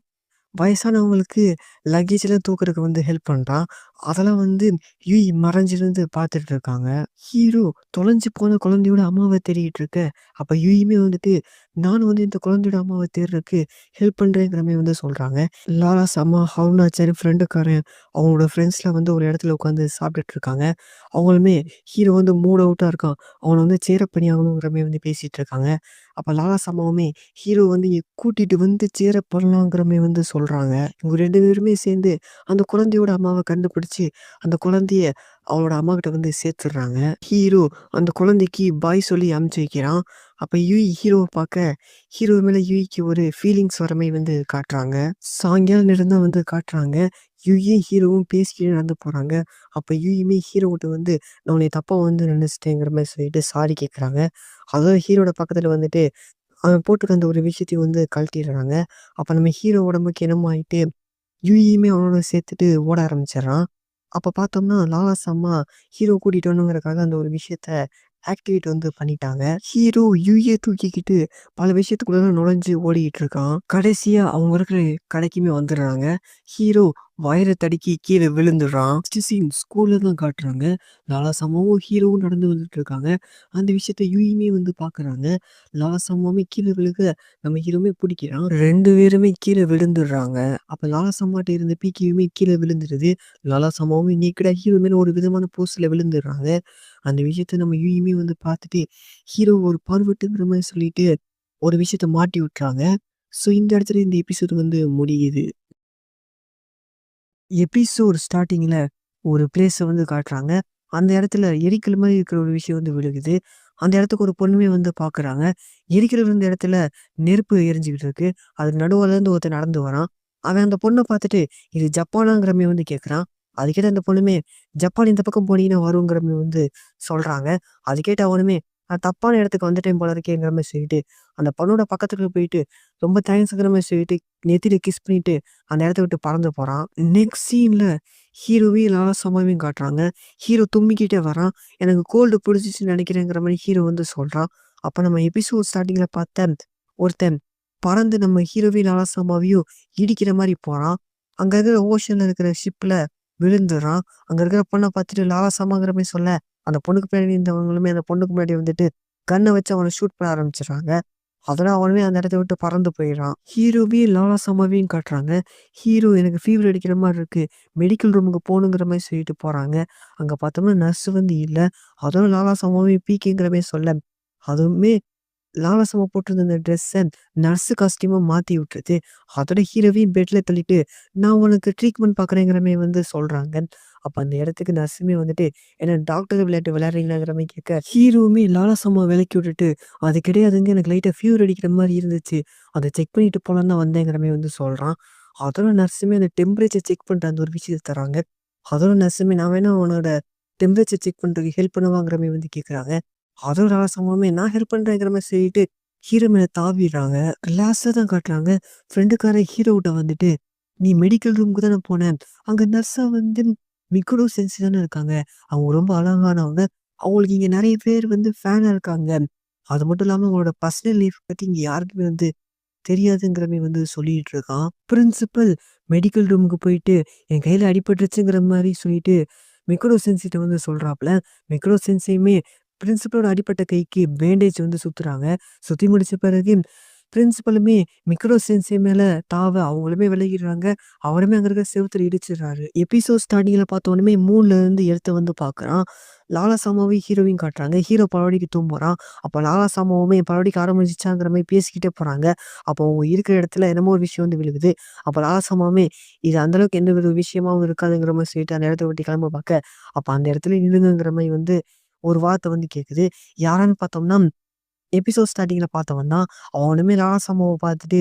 வயசானவங்களுக்கு லக்கேஜ்லாம் தூக்குறதுக்கு ஹெல்ப் பண்றான். அதெல்லாம் வந்து யூயி மறைஞ்சிருந்து பார்த்துட்டு இருக்காங்க. ஹீரோ தொலைஞ்சு போன குழந்தையோட அம்மாவ தேடிட்டு இருக்க, அப்ப யூயியுமே வந்துட்டு, நானும் வந்து இந்த குழந்தையோட அம்மாவ தேடுறதுக்கு ஹெல்ப் பண்றேங்கிற மாரி வந்து சொல்றாங்க. லாலாஸ் அம்மா, ஹருணாச்சாரி, ஃப்ரெண்டுக்காரன் அவங்களோட ஃப்ரெண்ட்ஸ்லாம் வந்து ஒரு இடத்துல உட்காந்து சாப்பிட்டுட்டு இருக்காங்க. அவங்களுமே ஹீரோ வந்து மூட் அவுட்டா இருக்கான். அவன வந்து சேரப் பண்ணியாகணுங்கிற மாரி வந்து பேசிட்டு இருக்காங்க. அப்ப லாலாஸ் அம்மாவுமே ஹீரோ வந்து கூட்டிட்டு வந்து சேரப் பண்ணலாங்கிற மாரி வந்து சொல்றாங்க. இவங்க 2 பேருமே சேர்ந்து அந்த குழந்தையோட அம்மாவ கண்டுபிடிச்சு, அந்த குழந்தைய அவளோட அம்மாகிட்ட வந்து சேர்த்துடுறாங்க. ஹீரோ அந்த குழந்தைக்கு பாய் சொல்லி அனுப்பிச்சு வைக்கிறான். அப்ப யூயி ஹீரோவ பார்க்க, ஹீரோ மேல யூயிக்கு ஒரு ஃபீலிங்ஸ் வர மாரி வந்து காட்டுறாங்க. சாயங்கால நேரம் தான் வந்து காட்டுறாங்க. யூயியும் ஹீரோவும் பேசிக்கிட்டே நடந்து போறாங்க. அப்ப யூயியுமே ஹீரோகிட்ட வந்து, "நான் உன்னைய தப்பா வந்து நினைச்சுட்டேங்கிற" மாரி சொல்லிட்டு சாரி கேட்குறாங்க. அதான் ஹீரோட பக்கத்துல வந்துட்டு, அவன் போட்டிருக்க அந்த ஒரு விஷயத்தையும் வந்து கழட்டிடுறாங்க. அப்ப நம்ம ஹீரோ உடம்புக்கு என்னமோ ஆயிட்டு யூயியுமே அவனோட சேர்த்துட்டு ஓட ஆரம்பிச்சிடுறான். அப்ப பார்த்தோம்னா, லாலாஸ் அம்மா ஹீரோ கூட்டிட்டு வரணுங்கிறதுக்காக அந்த ஒரு விஷயத்த ஆக்டிவேட் வந்து பண்ணிட்டாங்க. ஹீரோ யூயிய தூக்கிக்கிட்டு பல விஷயத்துக்குள்ள நுழைஞ்சு ஓடிட்டு இருக்கான். கடைசியா அவங்க இருக்கிற கடைக்குமே வந்துடுறாங்க. ஹீரோ வயிற தடுக்கி கீழ விழுந்துடுறான். நெக்ஸ்ட் சீன் ஸ்கூல்ல தான் காட்டுறாங்க. லாலாஸ் அம்மாவும் ஹீரோவும் நடந்து வந்துட்டு இருக்காங்க. அந்த விஷயத்த யூயியுமே வந்து பார்க்குறாங்க. லாலாஸ் அம்மாவுமே கீழ விழுக, நம்ம ஹீரோவுமே புடிக்கிறான். 2 பேருமே கீழ விழுந்துடுறாங்க. அப்ப லாலாஸ் அம்மாட்ட இருந்த பீக்கியுமே கீழ விழுந்துடுது. லாலாஸ் அம்மாவும் நேக்கடா ஹீரோ மேல ஒரு விதமான போஸ்ல விழுந்துடுறாங்க. அந்த விஷயத்த நம்ம யூயியுமே வந்து பார்த்துட்டு, ஹீரோ ஒரு பர்வட்டுங்கிற மாரி சொல்லிட்டு, ஒரு விஷயத்த மாட்டி விட்டுறாங்க. ஸோ இந்த இடத்துல இந்த எபிசோட் வந்து முடியுது. எபிசோட் ஸ்டார்ட்டிங்ல ஒரு பிளேஸ வந்து காட்டுறாங்க. அந்த இடத்துல எரிக்கல் மாரி இருக்கிற ஒரு விஷயம் வந்து விழுகுது. அந்த இடத்துக்கு ஒரு பொண்ணுமே வந்து பார்க்குறாங்க. எரிக்கல் விழுந்த இடத்துல நெருப்பு எரிஞ்சுகிட்டு இருக்கு. அது நடுவுல இருந்து ஒருத்தன் நடந்து வரான். அவன் அந்த பொண்ண பார்த்துட்டு, "இது ஜப்பானாங்கிற மாரி வந்து கேட்குறான்." அது கேட்ட அந்த பொண்ணுமே, "ஜப்பான் இந்த பக்கம் போனீங்கன்னா வருங்கிற மாரி வந்து சொல்றாங்க." அது கேட்ட அவனுமே, "நான் தப்பான இடத்துக்கு வந்துட்டேன் போல இருக்கேங்கிற" மாரி சொல்லிட்டு, அந்த பொண்ணோட பக்கத்துக்கு போயிட்டு, ரொம்ப தேங்க்ஸ்ங்கிற மாரி சொல்லிட்டு, நெத்தியில கிஸ் பண்ணிட்டு, அந்த இடத்த விட்டு பறந்து போறான். நெக்ஸ்ட் சீன்ல ஹீரோவையும் லாலாசமாவையும் காட்டுறாங்க. ஹீரோ தும்மிக்கிட்டே வரான். "எனக்கு கோல்டு புடிச்சிச்சுன்னு நெனைக்கிறேங்கிற" மாரி ஹீரோ வந்து சொல்றான். அப்ப நம்ம எபிசோட் ஸ்டார்ட்டிங்ல பார்த்த ஒருத்தன் பறந்து நம்ம ஹீரோவையும் லாலாசமாவையும் இடிக்கிற மாரி போறான். அங்க இருக்கிற ஓஷன்ல இருக்கிற ஷிப்ல விழுந்துர்றான். அங்க இருக்கிற பொண்ண பார்த்துட்டு லாலாசமாங்கிற மாரி சொல்ல, அந்த பொண்ணுக்கு பின்னாடி இருந்தவங்களுமே அந்த பொண்ணுக்கு முன்னாடி வந்துட்டு கன்ன வச்சு அவன ஷூட் பண்ண ஆரம்பிச்சுடுறாங்க. அதோட அவனுமே அந்த இடத்த விட்டு பறந்து போயிடுறான். ஹீரோவையும் லாலாசமாவையும் காட்டுறாங்க. ஹீரோ, "எனக்கு ஃபீவர் அடிக்கிற மாரி இருக்கு. மெடிக்கல் ரூமுக்கு போகணுங்கிற" மாரி சொல்லிட்டு போறாங்க. அங்க பார்த்தோம்னா நர்ஸ் வந்து இல்ல. அதோட லாலாசமாவையும் பீக்கேங்கிற மாரி சொல்ல, அதுவுமே லாலசமா போட்டிருந்த அந்த ட்ரெஸ்ஸ நர்ஸ் காஸ்டியூமா மாத்தி விட்டுருது. அதோட ஹீரோவையும் பெட்ல தள்ளிட்டு, "நான் உனக்கு ட்ரீட்மெண்ட் பார்க்குறேங்கிற" மாரி வந்து சொல்றாங்க. அப்ப அந்த இடத்துக்கு நர்ஸுமே வந்துட்டு, "என்ன டாக்டர் விளையாட்டு விளையாடுறீங்களாங்கிற" மாரி கேட்க, ஹீரோவுமே லாலசம்மா விலக்கி விட்டுட்டு, "அது கிடையாதுங்க. எனக்கு லைட்டா ஃபீவர் அடிக்கிற மாரி இருந்துச்சு. அத செக் பண்ணிட்டு போலான்னு தான் வந்தேங்கிற" மாரி வந்து சொல்றான். அதோட நர்ஸுமே அந்த டெம்பரேச்சர் செக் பண்ற அந்த ஒரு விஷயத்த தராங்க. அதோட நர்ஸுமே, "நான் வேணா உன்னோட டெம்பரேச்சர் செக் பண்றதுக்கு ஹெல்ப் பண்ணவாங்கிற" மாரி வந்து கேட்குறாங்க. அதோட சம்பவமே நான் ஹெல்ப் பண்றேங்கிற மாரி சொல்லிட்டு ஹீரோ மேல தாவிடுறாங்க. லாஸ்ட்டா தான் காட்டுறாங்க. ஃப்ரெண்டுக்காரன் ஹீரோட்ட வந்துட்டு, "நீ மெடிக்கல் ரூமுக்கு தானே போன. அங்க நர்ஸா வந்து மிகுடோ சென்சி தானே இருக்காங்க. அவங்க ரொம்ப அழகானவங்க. அவங்களுக்கு இங்க நெறைய பேர் வந்து ஃபேனா இருக்காங்க. அது மட்டும் இல்லாம உங்களோட பர்சனல் லைஃப் பத்தி இங்க யாருக்குமே வந்து தெரியாதுங்கிற மாரி வந்து சொல்லிட்டு இருக்கான்." பிரின்சிபல் மெடிக்கல் ரூமுக்கு போயிட்டு, "என் கையில அடிபட்டுருச்சுங்கிற" மாரி சொல்லிட்டு மிகுடோ சென்சிட்ட வந்து சொல்றாப்ல. மிகுடோ சென்சியுமே பிரின்சிபலோட அடிபட்ட கைக்கு பேண்டேஜ் வந்து சுத்துறாங்க. சுத்தி முடிச்ச பிறகு பிரின்சிபலுமே மிகுடோ சென்சி மேல தாவ அவங்களுமே விலகிடுறாங்க. அவருமே அங்க இருக்க செவுத்துல இடிச்சிடுறாரு. எபிசோட் ஸ்டார்ட்டிங்ல பார்த்தோனமே 3ல இருந்து எடுத்து வந்து பார்க்குறான். லாலாசாமாவையும் ஹீரோவையும் காட்டுறாங்க. ஹீரோ பழவடிக்கு தூங்குறான். அப்ப லாலாசாமாவுமே பழவடிக்க ஆரம்பிச்சுச்சாங்கிற மாரி பேசிக்கிட்டே போறாங்க. அப்போ அவங்க இருக்கிற இடத்துல என்னமோ ஒரு விஷயம் வந்து விழுகுது. அப்ப லாலாசாமாவுமே, "இது அந்த அளவுக்கு எந்த ஒரு விஷயமாவும் இருக்காதுங்கிற" மாரி சொல்லிட்டு அந்த இடத்த விட்டு கிளம்ப பார்க்க, அப்ப அந்த இடத்துல நில்லுங்கங்கிற மாரி வந்து ஒரு வார்த்தை வந்து கேட்குது. யாருன்னு பார்த்தோம்னா, எபிசோட் ஸ்டார்ட்டிங்ல பார்த்தவன் தான். அவனுமே லாலாசாமாவ பார்த்துட்டு,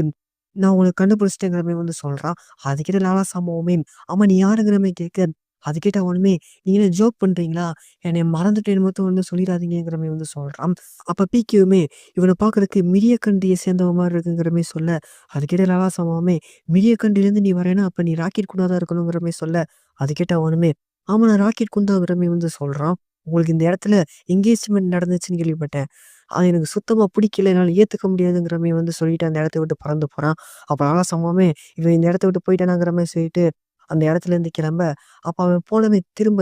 "நான் உன்ன கண்டுபிடிச்சுட்டேங்கிற" மாரி வந்து சொல்றான். அது கேட்ட லாலாசாமாவுமே, "ஆமா நீ யாருங்கிற" மாரி கேட்க, அது கேட்ட அவனுமே, "நீங்க என்ன ஜோக் பண்றீங்களா? என்னைய மறந்துட்டேன்னு மட்டும் வந்து சொல்லிறாதீங்கங்கிற" மாரி வந்து சொல்றான். அப்ப பிகியுமே, "இவன பார்க்கறதுக்கு மிரியக்கண்டிய சேர்ந்தவன் மாரி இருக்குங்கிற" மாரி சொல்ல, அது கேட்ட லாலாசாமாவுமே, "மிரியக்கண்டிலேருந்து நீ வரேன்னா, அப்ப நீ ராக்கெட் கூட தான் இருக்கணுங்கிற" மாரி சொல்ல, அது கேட்ட அவனுமே, "ஆமா நான் ராக்கெட் குந்தாங்கிற" மாரி வந்து சொல்றான். "உங்களுக்கு இந்த இடத்துல எங்கேஜ்மென்ட் நடந்துச்சுன்னு கேள்விப்பட்டேன். அது எனக்கு சுத்தமா பிடிக்கல. என்னால ஏத்துக்க முடியாதுங்கிற" மாரி வந்து சொல்லிட்டு அந்த இடத்த விட்டு பறந்து போறான். அப்ப ஆகாசமாவே, "இவன் இந்த இடத்த விட்டு போயிட்டானாங்கிற" மாரி சொல்லிட்டு அந்த இடத்துலேருந்து கிளம்ப, அப்ப அவன் போனவன் திரும்ப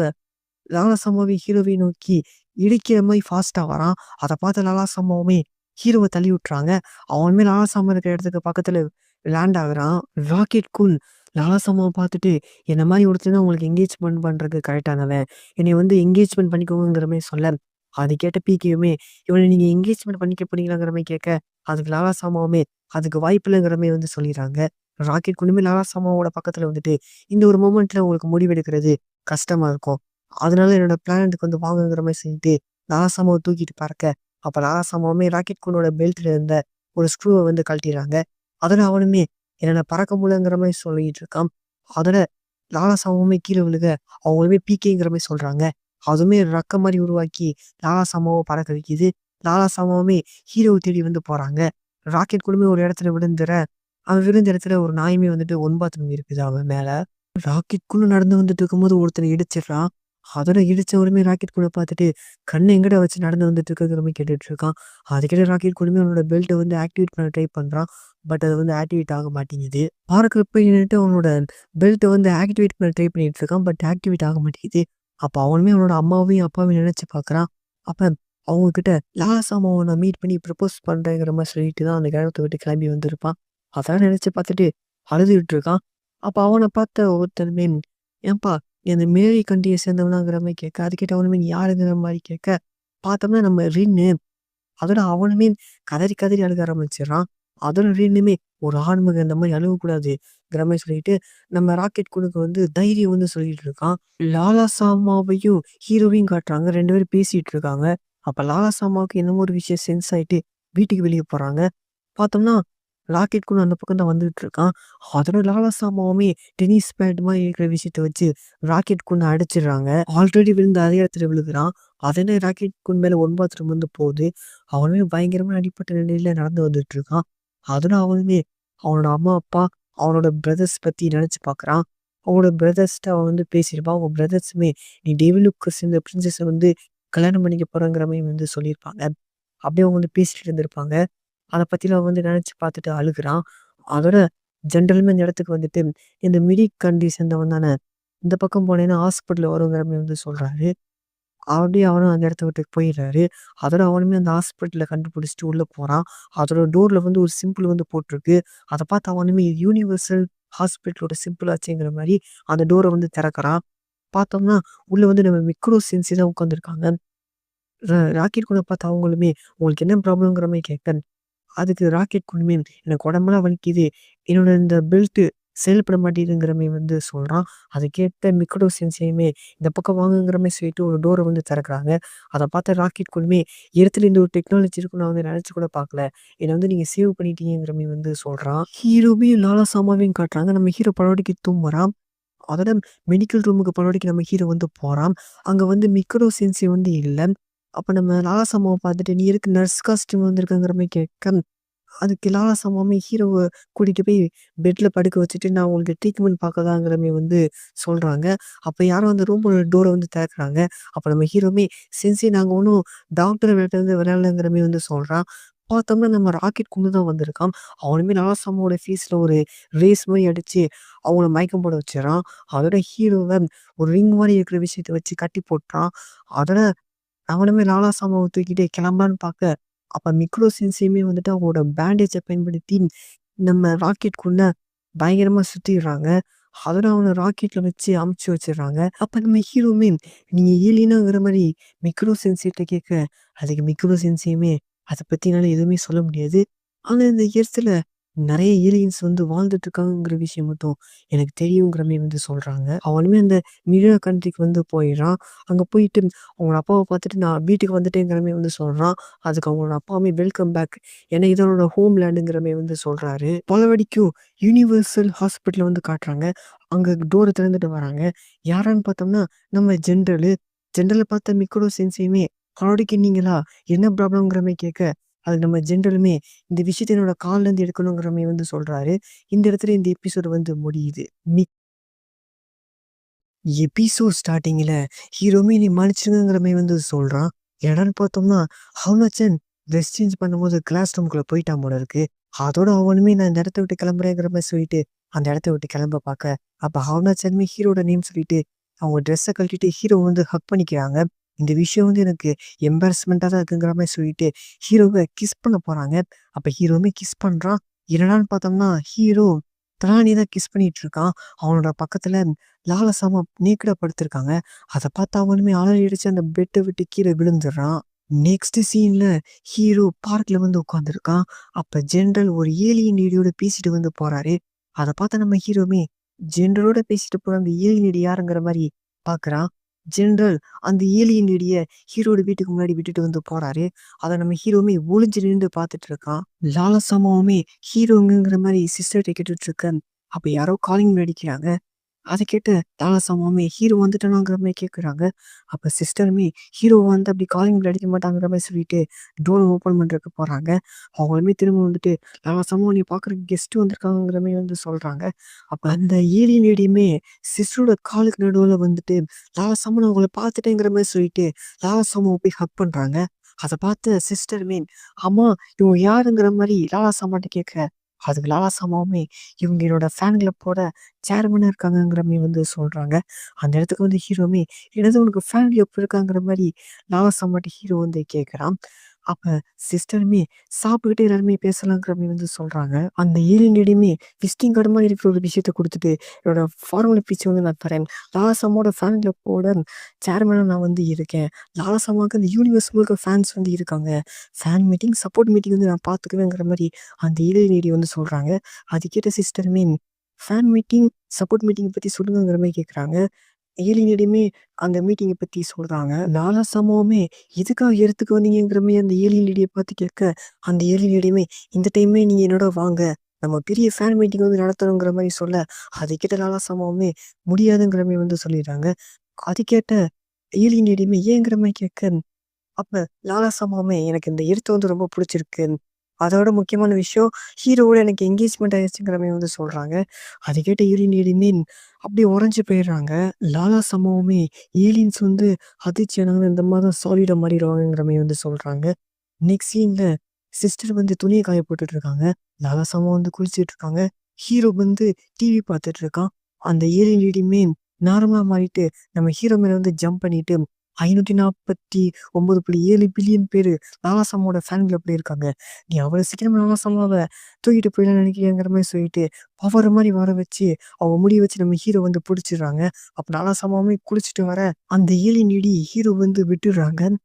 லாலா சம்மாவே ஹீரோவை நோக்கி இடிக்கிற மாரி ஃபாஸ்ட்டா வரான். அத பார்த்த லாலா சம்மாவுமே ஹீரோவ தள்ளி விட்டுறாங்க. அவனுமே லாலா சம்மா இருக்கிற இடத்துக்கு பக்கத்துல லேண்ட் ஆகுறான். ராக்கெட் கூல் லாலா சம்மாவ பார்த்துட்டு, "என்ன மாரி ஒருத்தன் தான் உங்களுக்கு என்கேஜ்மென்ட் பண்றதுக்கு கரெக்ட்டானவன். என்னைய வந்து என்கேஜ்மென்ட் பண்ணிக்கோங்கங்கிற மாரி சொல்ல, அது கேட்ட பிகேயுமே, "இவன நீங்க என்கேஜ்மென்ட் பண்ணிக்க போறீங்களாங்கிற மாரி கேட்க, அதுக்கு லாலா சம்மாவுமே, அதுக்கு வாய்ப்பில்லங்கிற மாரி வந்து சொல்லிர்றாங்க. ராக்கெட் கூலுமே லாலா சம்மாவோட பக்கத்துல வந்துட்டு, "இந்த ஒரு மொமெண்ட்ல உங்களுக்கு முடிவெடுக்கிறது கஷ்டமா இருக்கும். அதனால என்னோட பிளானட்டுக்கு வந்து வாங்கங்கிற மாரி சொல்லிட்டு, லாலாசாமாவ தூக்கிட்டு பறக்க, அப்ப லாலாசாமாவுமே ராக்கெட் கூலோட பெல்ட்ல இருந்த ஒரு ஸ்க்ரூவ வந்து கழட்டிர்றாங்க. அதோட அவனுமே என்னால பறக்க முடியலங்கிற மாரி சொல்லிட்டு இருக்கான். அதோட லாலாசாமாவுமே கீழ விழுக, அவங்களுமே பிகேங்கிற மாரி சொல்றாங்க. அதுவுமே ரெக்க மாரி உருவாக்கி லாலாசாமாவ பறக்க வைக்குது. லாலாசாமாவுமே ஹீரோவ தேடி வந்து போறாங்க. ராக்கெட் கூலுமே ஒரு இடத்துல விழுந்துற, அவன் விழுந்த இடத்துல ஒரு நாயுமே வந்துட்டு ஒன்பா திரும்பி இருக்குது அவன் மேல. ராக்கெட்குள்ள நடந்து வந்துட்டு இருக்கும்போது ஒருத்தன இடிச்சிடுறான். அதோட இடிச்சவனுமே ராக்கெட் கூட பார்த்துட்டு, "கண்ண எங்கடா வச்சு நடந்து வந்துட்டு இருக்கங்கிற" மாரி கேட்டுட்டு இருக்கான். அதுக்கிட்ட ராக்கெட் கூடயுமே அவனோட பெல்ட்ட வந்து ஆக்டிவேட் பண்ண ட்ரை பண்றான். பட் அது வந்து ஆக்டிவேட் ஆக மாட்டேங்குது. பார்க்கர் போய் நின்னுட்டு அவனோட பெல்ட்ட வந்து ஆக்டிவேட் பண்ண ட்ரை பண்ணிட்டு இருக்கான். பட் ஆக்டிவேட் ஆக மாட்டேங்குது. அப்ப அவனுமே அவனோட அம்மாவையும், அப்பாவையும் நினைச்சு பார்க்குறான். அப்ப அவங்க கிட்ட லாலசாமாவ நான் மீட் பண்ணி ப்ரப்போஸ் பண்றேங்கிற மாரி சொல்லிட்டு தான் அந்த கிராமத்த விட்டு கிளம்பி வந்திருப்பான். அதெல்லாம் நினைச்சு பார்த்துட்டு அழுதுகிட்டு இருக்கான். அப்ப அவன பார்த்த ஒருத்தனுமே, "ஏன்பா நீ அந்த மேரி கண்ட்ரிய சேர்ந்தவனாங்கிற" மாரி கேட்க, அது கேட்ட அவனுமே, "நீ யாருங்கிற" மாரி கேட்க, பார்த்தோம்னா நம்ம ரின்னு. அதோட அவனுமே கதறி கதறி அழுக ஆரம்பிச்சிடுறான். அதோட ரின்னுமே, "ஒரு ஆண்மகன் இந்த மாரி அழுவக்கூடாதுங்கிற" மாரி சொல்லிட்டு, நம்ம ராக்கெட் குழுக்கு வந்து தைரியம் வந்து சொல்லிட்டு இருக்கான். லாலா சாமாவையும், ஹீரோவையும் காட்டுறாங்க. 2 பேரும் பேசிட்டு இருக்காங்க. அப்ப லாலா சாமாவுக்கு என்னமோ ஒரு விஷயம் சென்ஸ் ஆயிட்டு வீட்டுக்கு வெளிய போறாங்க. பார்த்தோம்னா, ராக்கெட் கூட அந்த பக்கம் தான் வந்துட்டு இருக்கான். அதோட லாலா சாமாவுமே டென்னிஸ் பேட் மாரி இருக்கிற விஷயத்த வச்சு ராக்கெட் குன்ன அடிச்சிடுறாங்க. ஆல்ரெடி விழுந்த அதே இடத்துல விழுகுறான். அதனே ராக்கெட் குன் மேல 9 வந்து போகுது. அவனுமே பயங்கரமா அடிபட்ட நிலையில நடந்து வந்துட்டு இருக்கான். அதோட அவனுமே அவனோட அம்மா, அப்பா, அவனோட பிரதர்ஸ் பத்தி நெனச்சு பார்க்குறான். அவனோட பிரதர்ஸ்ட்ட அவன் வந்து பேசியிருப்பான். அவங்க பிரதர்ஸுமே, "நீ டெவிலுக்கஸ் இந்த பிரின்சஸ வந்து கல்யாணம் பண்ணிக்க போறங்கிற" மாரி வந்து சொல்லியிருப்பாங்க. அப்படியே அவங்க வந்து பேசிட்டு இருந்திருப்பாங்க. அத பத்திலாம் அவன் வந்து நெனச்சு பார்த்துட்டு அழுகுறான். அதோட ஜென்ரலுமே இந்த இடத்துக்கு வந்துட்டு, இந்த மிடி கண்ட்ரி சேர்ந்தவன் தானே, இந்த பக்கம் போனேன்னா ஹாஸ்பிட்டல் வருங்கிற மாரி வந்து சொல்றாரு. அப்படியே அவனும் அந்த இடத்த விட்டு போயிடுறாரு. அதோட அவனுமே அந்த ஹாஸ்பிட்டல கண்டுபிடிச்சுட்டு உள்ள போறான். அதோட டோர்ல வந்து ஒரு சிம்பிள் வந்து போட்டிருக்கு. அத பார்த்து அவனுமே இது யூனிவர்சல் ஹாஸ்பிட்டலோட சிம்பிள் ஆச்சேங்கிற மாரி அந்த டோர வந்து திறக்குறான். பார்த்தோம்னா, உள்ள வந்து நம்ம மிக்ரோ சென்சி தான் உட்காந்துருக்காங்க. ராக்கெட் கூட பார்த்து அவங்களுமே, "உங்களுக்கு என்ன ப்ராப்ளம்ங்கிற" மாரி கேட்க, அதுக்கு ராக்கெட் குழுமே, "எனக்கு உடம்பெல்லாம் வலிக்குது. என்னோட இந்த பெல்ட் செயல்பட மாட்டேங்குதுங்கிற" மாரி வந்து சொல்றான். அத கேட்ட மிக்கடோ சென்சேயுமே, "இந்த பக்கம் வாங்கங்கிற" மாரி சொல்லிட்டு ஒரு டோர வந்து திறக்குறாங்க. அத பார்த்த ராக்கெட் குழுமே, "இடத்துல இந்த ஒரு டெக்னாலஜி இருக்குன்னு நான் வந்து நெனச்சு கூட பார்க்கல. என்ன வந்து நீங்க சேவ் பண்ணிட்டீங்கங்கிற" மாரி வந்து சொல்றான். ஹீரோவையும் லாலா சாமாவையும் காட்டுறாங்க. நம்ம ஹீரோ படபடக்கி தூங்குறான். அதோட மெடிக்கல் ரூமுக்கு படபடக்கி நம்ம ஹீரோ வந்து போறான். அங்க வந்து மிக்கடோ சென்சி வந்து இல்ல. அப்ப நம்ம லாலா சாமாவ பார்த்துட்டு, "நீ எதுக்கு நர்ஸ் காஸ்டியூம்ல வந்திருக்கங்கிற" மாரி கேட்க, அதுக்கு லாலா சம்மாமே ஹீரோவ கூட்டிட்டு போய் பெட்ல படுக்க வச்சுட்டு, "நான் உங்களுக்கு ட்ரீட்மெண்ட் பார்க்கதாங்கிற" மாரி வந்து சொல்றாங்க. அப்ப யாரோ அந்த ரூமோட டோர வந்து திறக்குறாங்க. அப்ப நம்ம ஹீரோவுமே, "சென்சை நாங்க ஒண்ணும் டாக்டர் விளையாட்டு விளையாடலங்கிற" மாரி வந்து சொல்றான். பார்த்தோம்னா நம்ம ராக்கெட் கொண்டு தான் வந்திருக்கான். அவனுமே லாலா சம்மாவோட ஃபேஸ்ல ஒரு ரேஸ் மாரி அடிச்சு, அவங்கள மயக்கம் போட வச்சுர்றான். அதோட ஹீரோவ ஒரு ரிங் மாரி இருக்கிற விஷயத்த வச்சு கட்டி போட்டுறான். அதோட அவனுமே லாலா சாமாவ தூக்கிட்டு கிளம்பலான்னு பார்க்க, அப்ப மிக்ரோ சென்சியுமே வந்துட்டு அவங்களோட பேண்டேஜ பயன்படுத்தி நம்ம ராக்கெட்குள்ள பயங்கரமா சுத்திர்றாங்க. அதோட அவன ராக்கெட்ல வச்சு அமுச்சு வச்சுர்றாங்க. அப்ப நம்ம ஹீரோவுமே, "நீங்க ஏலியனாங்கிற" மாரி மிக்ரோ சென்சிட்ட கேட்க, அதுக்கு மிக்ரோ சென்சியுமே, "அத பத்தி என்னால எதுவுமே சொல்ல முடியாது. ஆனா இந்த எர்த்ல நெறைய ஏலியன்ஸ் வந்து வாழ்ந்துட்டு இருக்காங்கங்கிற விஷயம் மட்டும் எனக்கு தெரியுங்கிற" மாரி வந்து சொல்றாங்க. அவனுமே அந்த மிரர் கண்ட்ரிக்கு வந்து போயிர்றான். அங்க போயிட்டு அவங்க அப்பாவ பார்த்துட்டு, "நான் வீட்டுக்கு வந்துட்டேங்கிற" மாரி வந்து சொல்றான். அதுக்கு அவங்களோட அப்பாவுமே, "வெல்கம் பேக். ஏன்னா இது அவனோட ஹோம் லேண்டுங்கிற" மாரி வந்து சொல்றாரு. பலவடிக்கும் யுனிவர்சல் ஹாஸ்பிட்டல வந்து காட்டுறாங்க. அங்க டோர திறந்துட்டு வராங்க. யாருன்னு பார்த்தோம்னா, நம்ம ஜெனரலு. ஜெனரல பார்த்த மிக்கோடோ சென்சேயுமே, "கனோடிக்கின்னீங்களா? என்ன ப்ராப்ளம்ங்கிற" மாரி கேட்க, அதுக்கு நம்ம ஜெனரலுமே, "இந்த விஷயத்த என்னோட கால்லருந்து எடுக்கணுங்கிற" மாரி வந்து சொல்றாரு. இந்த இடத்துல இந்த எபிசோடு வந்து முடியுது. எபிசோட் ஸ்டார்ட்டிங்ல ஹீரோவுமே என்னைய மன்னிச்சிடுங்கங்கிற மாரி வந்து சொல்றான். என்னடான்னு பார்த்தோம்னா, ஹவுனச்சன் ட்ரெஸ் சேஞ்ச் பண்ணும்போது கிளாஸ் ரூம்குள்ள போயிட்டான் போல இருக்கு. அதோட அவனுமே நான் இந்த இடத்த விட்டு கிளம்புறேங்கிற மாரி சொல்லிட்டு, அந்த இடத்த விட்டு கிளம்ப பார்க்க, அப்ப ஹவுனா-சானுமே ஹீரோட நேம் சொல்லிட்டு அவங்க ட்ரெஸ்ஸ கழட்டிட்டு ஹீரோ வந்து ஹக் பண்ணிக்கிறாங்க. இந்த விஷயம் வந்து எனக்கு எம்பாரஸ்மென்ட்டா தான் இருக்குங்கிற மாரி சொல்லிட்டு ஹீரோவ கிஸ் பண்ண போறாங்க. அப்ப ஹீரோவுமே கிஸ் பண்றான். என்னடான்னு பார்த்தோம்னா, ஹீரோ தலானிய தான் கிஸ் பண்ணிட்டு இருக்கான். அவனோட பக்கத்துல லாலசாமா நேக்கடா படுத்திருக்காங்க. அத பார்த்து அவனுமே அலறி அடிச்சு அந்த பெட்ட விட்டு கீழ விழுந்துடுறான். நெக்ஸ்ட் சீன்ல ஹீரோ பார்க்ல வந்து உட்கார்ந்திருக்கான். அப்ப ஜெனரல் ஒரு ஏலியன் லேடியோட பேசிட்டு வந்து போறாரு. அத பார்த்த நம்ம ஹீரோவுமே ஜெனரலோட பேசிட்டு போற அந்த ஏலியன் லேடி யாருங்கிற மாரி பார்க்குறான். ஜெனரல் அந்த ஏலியன் லேடிய ஹீரோட வீட்டுக்கு முன்னாடி விட்டுட்டு வந்து போறாரு. அத நம்ம ஹீரோவுமே ஒளிஞ்சு நின்னு பார்த்துட்டு இருக்கான். லாலசாமாவுமே ஹீரோ எங்கங்கிற மாரி சிஸ்டர்ட்ட கேட்டுட்டு இருக்க. அப்ப யாரோ காலிங் பெல் அடிக்கிறாங்க. அத கேட்டு லாலசாமாவுமே ஹீரோ வந்துட்டானாங்கிற மாரி கேட்குறாங்க. அப்ப சிஸ்டருமே ஹீரோ வந்து அப்படி காலிங் பெல் அடிக்க மாட்டாங்கிற மாரி சொல்லிட்டு டோர ஓப்பன் பண்றதுக்கு போறாங்க. அவங்களுமே திரும்ப வந்துட்டு லாலசாமா உன்னைய பார்க்கறதுக்கு கெஸ்ட் வந்திருக்காங்கங்கிற மாரி வந்து சொல்றாங்க. அப்ப அந்த ஏலியன் லேடியுமே சிஸ்டரோட காலுக்கு நடுவுல வந்துட்டு லாலசாமா நான் உங்கள பார்த்துட்டேங்கிற மாரி சொல்லிட்டு லாலசாமாவ போய் ஹக் பண்றாங்க. அத பார்த்த சிஸ்டருமே அம்மா இவங்க யாருங்கிற மாரி லாலசாமாட்ட கேட்க, அதுக்கு லாலசாமாவுமே இவங்க என்னோட ஃபேன் கிளப்போட சேர்மனா இருக்காங்கங்கிற மாரி வந்து சொல்றாங்க. அந்த இடத்துக்கு வந்து ஹீரோவுமே என்னது உனக்கு ஃபேன் கிளப் இருக்காங்கிற மாரி லாலசாமாட்ட ஹீரோ வந்து கேட்குறான். அப்ப சிஸ்டருமே சாப்பிட்டுக்கிட்டே எல்லாருமே பேசலாங்கிற மாரி வந்து சொல்றாங்க. அந்த ஏலியன் லேடியுமே விசிட்டிங் கார்டு மாரி இருக்கிற ஒரு விஷயத்த குடுத்துட்டு, என்னோட ஃபார்மல் ஸ்பீச் வந்து நான் தரேன். லாலசாமாவோட ஃபேன் கிளப்போட சேர்மனா நான் வந்து இருக்கேன். லாலசாமாவுக்கு அந்த யூனிவர்ஸ் முழுக்க ஃபேன்ஸ் வந்து இருக்காங்க. ஃபேன் மீட்டிங், சப்போர்ட் மீட்டிங் வந்து நான் பார்த்துக்குவேங்கிற மாரி அந்த ஏலியன் லேடி வந்து சொல்றாங்க. அது கேட்ட சிஸ்டருமே ஃபேன் மீட்டிங், சப்போர்ட் மீட்டிங் பத்தி சொல்லுங்கங்கிற மாரி கேட்குறாங்க. ஏலியனிடையுமே அந்த மீட்டிங்க பத்தி சொல்றாங்க. லாலசாமாவுமே எதுக்காக இடத்துக்கு வந்தீங்கங்கிற மாரி அந்த ஏலியன் லேடிய பார்த்து கேட்க, அந்த ஏலியன் லேடியுமே இந்த டைமே நீங்க என்னோட வாங்க. நம்ம பெரிய ஃபேன் மீட்டிங் வந்து நடத்தணுங்கிற மாரி சொல்ல, அது கேட்ட லாலசாமாவுமே முடியாதுங்கிற மாரி வந்து சொல்லிடுறாங்க. அது கேட்ட ஏலியன் லேடியுமே ஏங்கிற மாரி கேட்க, அப்ப லாலா எனக்கு இந்த எழுத்து வந்து ரொம்ப புடிச்சிருக்கு. அதோட முக்கியமான விஷயம், ஹீரோவோட எனக்கு எங்கேஜ்மெண்ட் ஆயிருச்சுங்கிற மாரி வந்து சொல்றாங்க. அத கேட்ட ஏலியன் லேடியுமே அப்படியே உறைஞ்சு போயிடுறாங்க. லாலா சம்பவமே ஏலியன்ஸ் வந்து அதிர்ச்சியானாங்கன்னா இந்த மாரி தான் சாலிடா மாறிடுவாங்கங்கிற மாரி வந்து சொல்றாங்க. நெக்ஸ்ட் சீன்ல சிஸ்டர் வந்து துணிய காய போட்டுட்டு இருக்காங்க. லாலா சம்பவம் வந்து குளிச்சுட்டு இருக்காங்க. ஹீரோ வந்து டிவி பார்த்துட்டு இருக்கான். அந்த ஏலியன் லேடியுமே நார்மலா மாறிட்டு நம்ம ஹீரோ மேல வந்து ஜம்ப் பண்ணிட்டு 549.7 பில்லியன் பேரு லாலாசம்மோட ஃபேன் கிளப்ல இருக்காங்க. நீ அவ்வளோ சீக்கிரமா லாலாசம்மாவ தூக்கிட்டு போயிடலாம்னு நினைக்கிறியாங்கிற மாரி சொல்லிட்டு, பவர் மாரி வர வச்சு, அவங்க முடிய வச்சு நம்ம ஹீரோ வந்து புடிச்சிடுறாங்க. அப்ப லாலாசம்மாவுமே குளிச்சுட்டு வர, அந்த ஏலியன் லேடி ஹீரோ வந்து விட்டுடுறாங்க.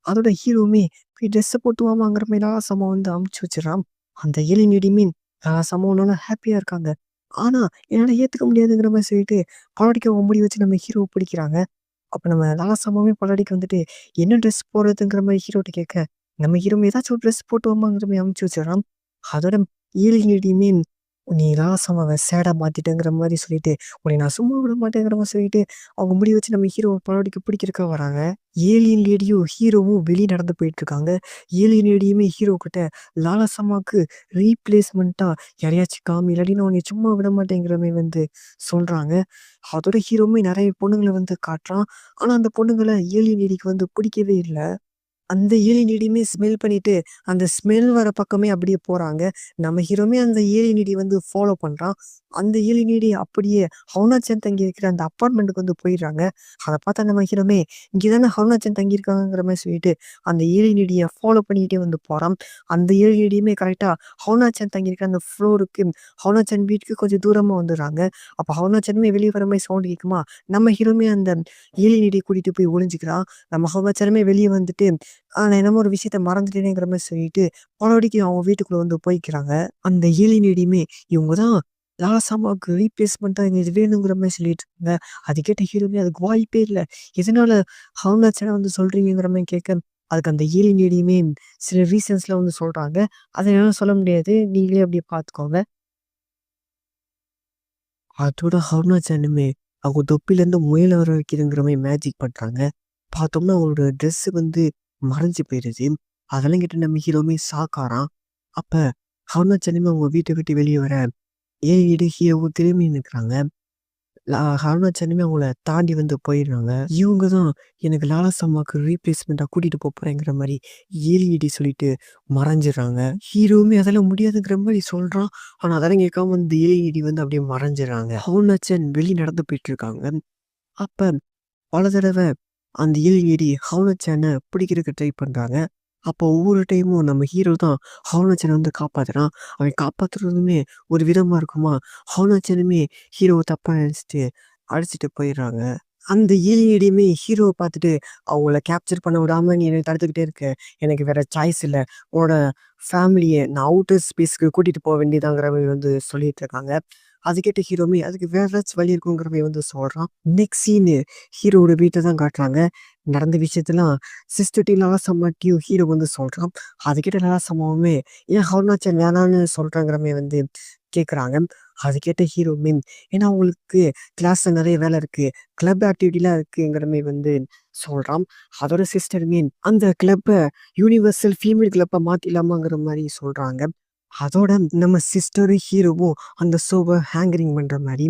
அதோட ஹீரோவுமே போய் ட்ரெஸ்ஸ போட்டு வாமாங்கிற மாரி லாலாசம்மா வந்து அமுச்சு வச்சுடுறான். அந்த ஏலியன் லேடியுமே லாலாசம்மாவோட ஹேப்பியா இருக்காங்க. ஆனா, என்னால ஏத்துக்க முடியாதுங்கிற மாரி சொல்லிட்டு, பழடிக்க அவங்க முடிய வச்சு நம்ம ஹீரோவ பிடிக்கிறாங்க. அப்ப நம்ம லாலாசமாவே பல்லடிக்கு வந்துட்டு, என்ன ட்ரெஸ் போடுறதுங்கிற மாரி ஹீரோட்ட கேட்க, நம்ம ஹீரோ ஏதாச்சும் ஒரு ட்ரெஸ் போட்டு வாம்மாங்கிற மாரி அனுப்பிச்சு வச்சுர்றான். அதோட ஏலியனிடையுமே, "நீ லாலாசமாவ சேடா மாத்திட்டங்கிற மாரி சொல்லிட்டு, உன்னை நான் சும்மா விட மாட்டேங்கிற மாரி சொல்லிட்டு, அவங்க முடிய வச்சு நம்ம ஹீரோவ பல்லடிக்கு பிடிக்கிறதுக்காக வராங்க. ஏலியன் லேடியும், ஹீரோவும் வெளிய நடந்து போயிட்டுருக்காங்க. ஏலியன் லேடியுமே ஹீரோ கிட்ட, "லாலாசமாக்கு ரீப்ளேஸ்மென்ட்டா யாரையாச்சும் காமி, இல்லாட்டி நான் உன்னைய சும்மா விட மாட்டேங்கிற மாரி வந்து சொல்றாங்க." அதோட ஹீரோவுமே நெறைய பொண்ணுங்கள வந்து காட்டுறான். ஆனா, அந்த பொண்ணுங்கள ஏலியன் லேடிக்கு வந்து பிடிக்கவே இல்ல. அந்த ஏலியன் லேடியுமே ஸ்மெல் பண்ணிட்டு, அந்த ஸ்மெல் வர பக்கமே அப்படியே போறாங்க. நம்ம ஹீரோவுமே அந்த ஏலியன் லேடிய வந்து ஃபாலோ பண்றான். அந்த ஏலியன் லேடி அப்படியே ஹவுனா-சான் தங்கி இருக்கிற அந்த அபார்ட்மெண்ட்டுக்கு வந்து போயிடுறாங்க. அத பார்த்த நம்ம ஹீரோவுமே, "இங்க தானே ஹவுனா-சான் தங்கியிருக்காங்கங்கிற" மாரி சொல்லிட்டு, அந்த ஏலியன் லேடிய ஃபாலோ பண்ணிக்கிட்டே வந்து போறான். அந்த ஏலியன் லேடியுமே கரெக்ட்டா ஹவுனா-சான் தங்கியிருக்கிற அந்த ஃப்ளோருக்கு, ஹவுனா-சான் வீட்டுக்கு கொஞ்சம் தூரமா வந்துடுறாங்க. அப்ப ஹவுனா-சானுமே வெளிய வர மாரி சவுண்ட் கேட்குமா, நம்ம ஹீரோவுமே அந்த ஏலியன் லேடிய கூட்டிட்டு போய் ஒளிஞ்சுக்கிறான். நம்ம ஹவுனா-சானுமே வெளிய வந்துட்டு நான் என்னமோ ஒரு விஷயத்த மறந்துட்டேனேங்கிற மாரி சொல்லிட்டு, மறுபடிக்கும் அவங்க வீட்டுக்குள்ள வந்து போய்க்கிறாங்க. அந்த ஏலியன் லேடியுமே, இவங்க தான் லாசாமாவுக்கு ரீப்ளேஸ்மென்ட்டா இது வேணுங்கிற மாரி சொல்லிட்டு இருந்தாங்க. அது கேட்ட ஹீரோவுமே அதுக்கு வாய்ப்பே இல்ல. எதனால ஹவுனாச்சான வந்து சொல்றீங்கங்கிற மாரி கேட்க, அதுக்கு அந்த ஏலியன் லேடியுமே சில ரீசன்ஸ்லாம் வந்து சொல்றாங்க. அத என்னால சொல்ல முடியாது. நீங்களே அப்படியே பார்த்துக்கோங்க. அதோட ஹருணாச்சலமே அவங்க தொப்பிலேருந்து முயல வர வைக்கிறங்கிற மாரி மேஜிக் பண்றாங்க. பார்த்தோம்னா அவங்களோட ட்ரெஸ் வந்து மறைஞ்சு போயிருது. அதெல்லாம் கேட்டு நம்ம ஹீரோவுமே ஷாக் ஆறான். அப்ப அருணாச்சலமே அவங்க வீட்ட விட்டு வெளிய வர, ஏறிடு ஹீரோவும் திரும்பி நிக்கிறாங்க. அருணாச்சலமே அவங்கள தாண்டி வந்து போயிடுறாங்க. இவங்க தான் எனக்கு லாலா சம்மாக்கு ரீப்ளேஸ்மெண்ட்டா கூட்டிட்டு போறேங்கிற மாரி ஏலியடி சொல்லிட்டு மறைஞ்சிடுறாங்க. ஹீரோவுமே அதெல்லாம் முடியாதுங்கிற மாரி சொல்றான். ஆனா அதெல்லாம் கேட்காம இந்த ஏலியடி வந்து அப்படியே மறைஞ்சிடுறாங்க. அருணாச்சல் வெளிய நடந்து போயிட்டுருக்காங்க. அப்ப பல தடவ அந்த ஏலியடி ஹவுனட்-சான பிடிக்கிறதுக்கு ட்ரை பண்றாங்க. அப்போ ஒவ்வொரு டைமும் நம்ம ஹீரோ தான் ஹவுனட்-சான வந்து காப்பாத்துறான். அவன் காப்பாத்துறதுமே ஒரு விதமா இருக்குமா, ஹவுனட்-சானுமே ஹீரோவ தப்பா நெனச்சுட்டு அடிச்சுட்டு போயிடுறாங்க. அந்த ஏலியடியுமே ஹீரோவ பார்த்துட்டு, "அவங்கள கேப்சர் பண்ண விடாம நீ என்ன தடுத்துக்கிட்டே இருக்க. எனக்கு வேற சாய்ஸ் இல்ல. உன்னோட ஃபேமிலிய நான் அவுட்டர் ஸ்பேஸ்க்கு கூட்டிட்டு போ வேண்டியதாங்கிற" மாரி வந்து சொல்லிட்டு இருக்காங்க. அது கேட்ட ஹீரோவுமே அதுக்கு வேற ஏதாச்சும் வழி இருக்குங்கிற மாரி வந்து சொல்றான். நெக்ஸ்ட் சீனு ஹீரோவோட வீட்ட தான் காட்டுறாங்க. நடந்த விஷயத்தலாம் சிஸ்டர்ட்டயும் லாலா-சம்மாட்டயும் ஹீரோ வந்து சொல்றான். அது கேட்ட லாலா-சம்மாவுமே ஏன் அருணாச்சல் வேணான்னு சொல்றாங்கிற மாரி வந்து கேட்குறாங்க. அது கேட்ட ஹீரோவுமே ஏன்னா அவங்களுக்கு கிளாஸ்ல நெறைய வேலை இருக்கு. கிளப் ஆக்டிவிட்டிலாம் இருக்குங்கிற மாரி வந்து சொல்றான். அதோட சிஸ்டருமே அந்த கிளப்ப யுனிவர்சல் ஃபீமேல் கிளப்பா மாத்திடலாமாங்கிற மாரி சொல்றாங்க. அதோட நம்ம சிஸ்டரும் ஹீரோவும் அந்த ஷோவ ஹேங்கரிங் பண்ற மாரி.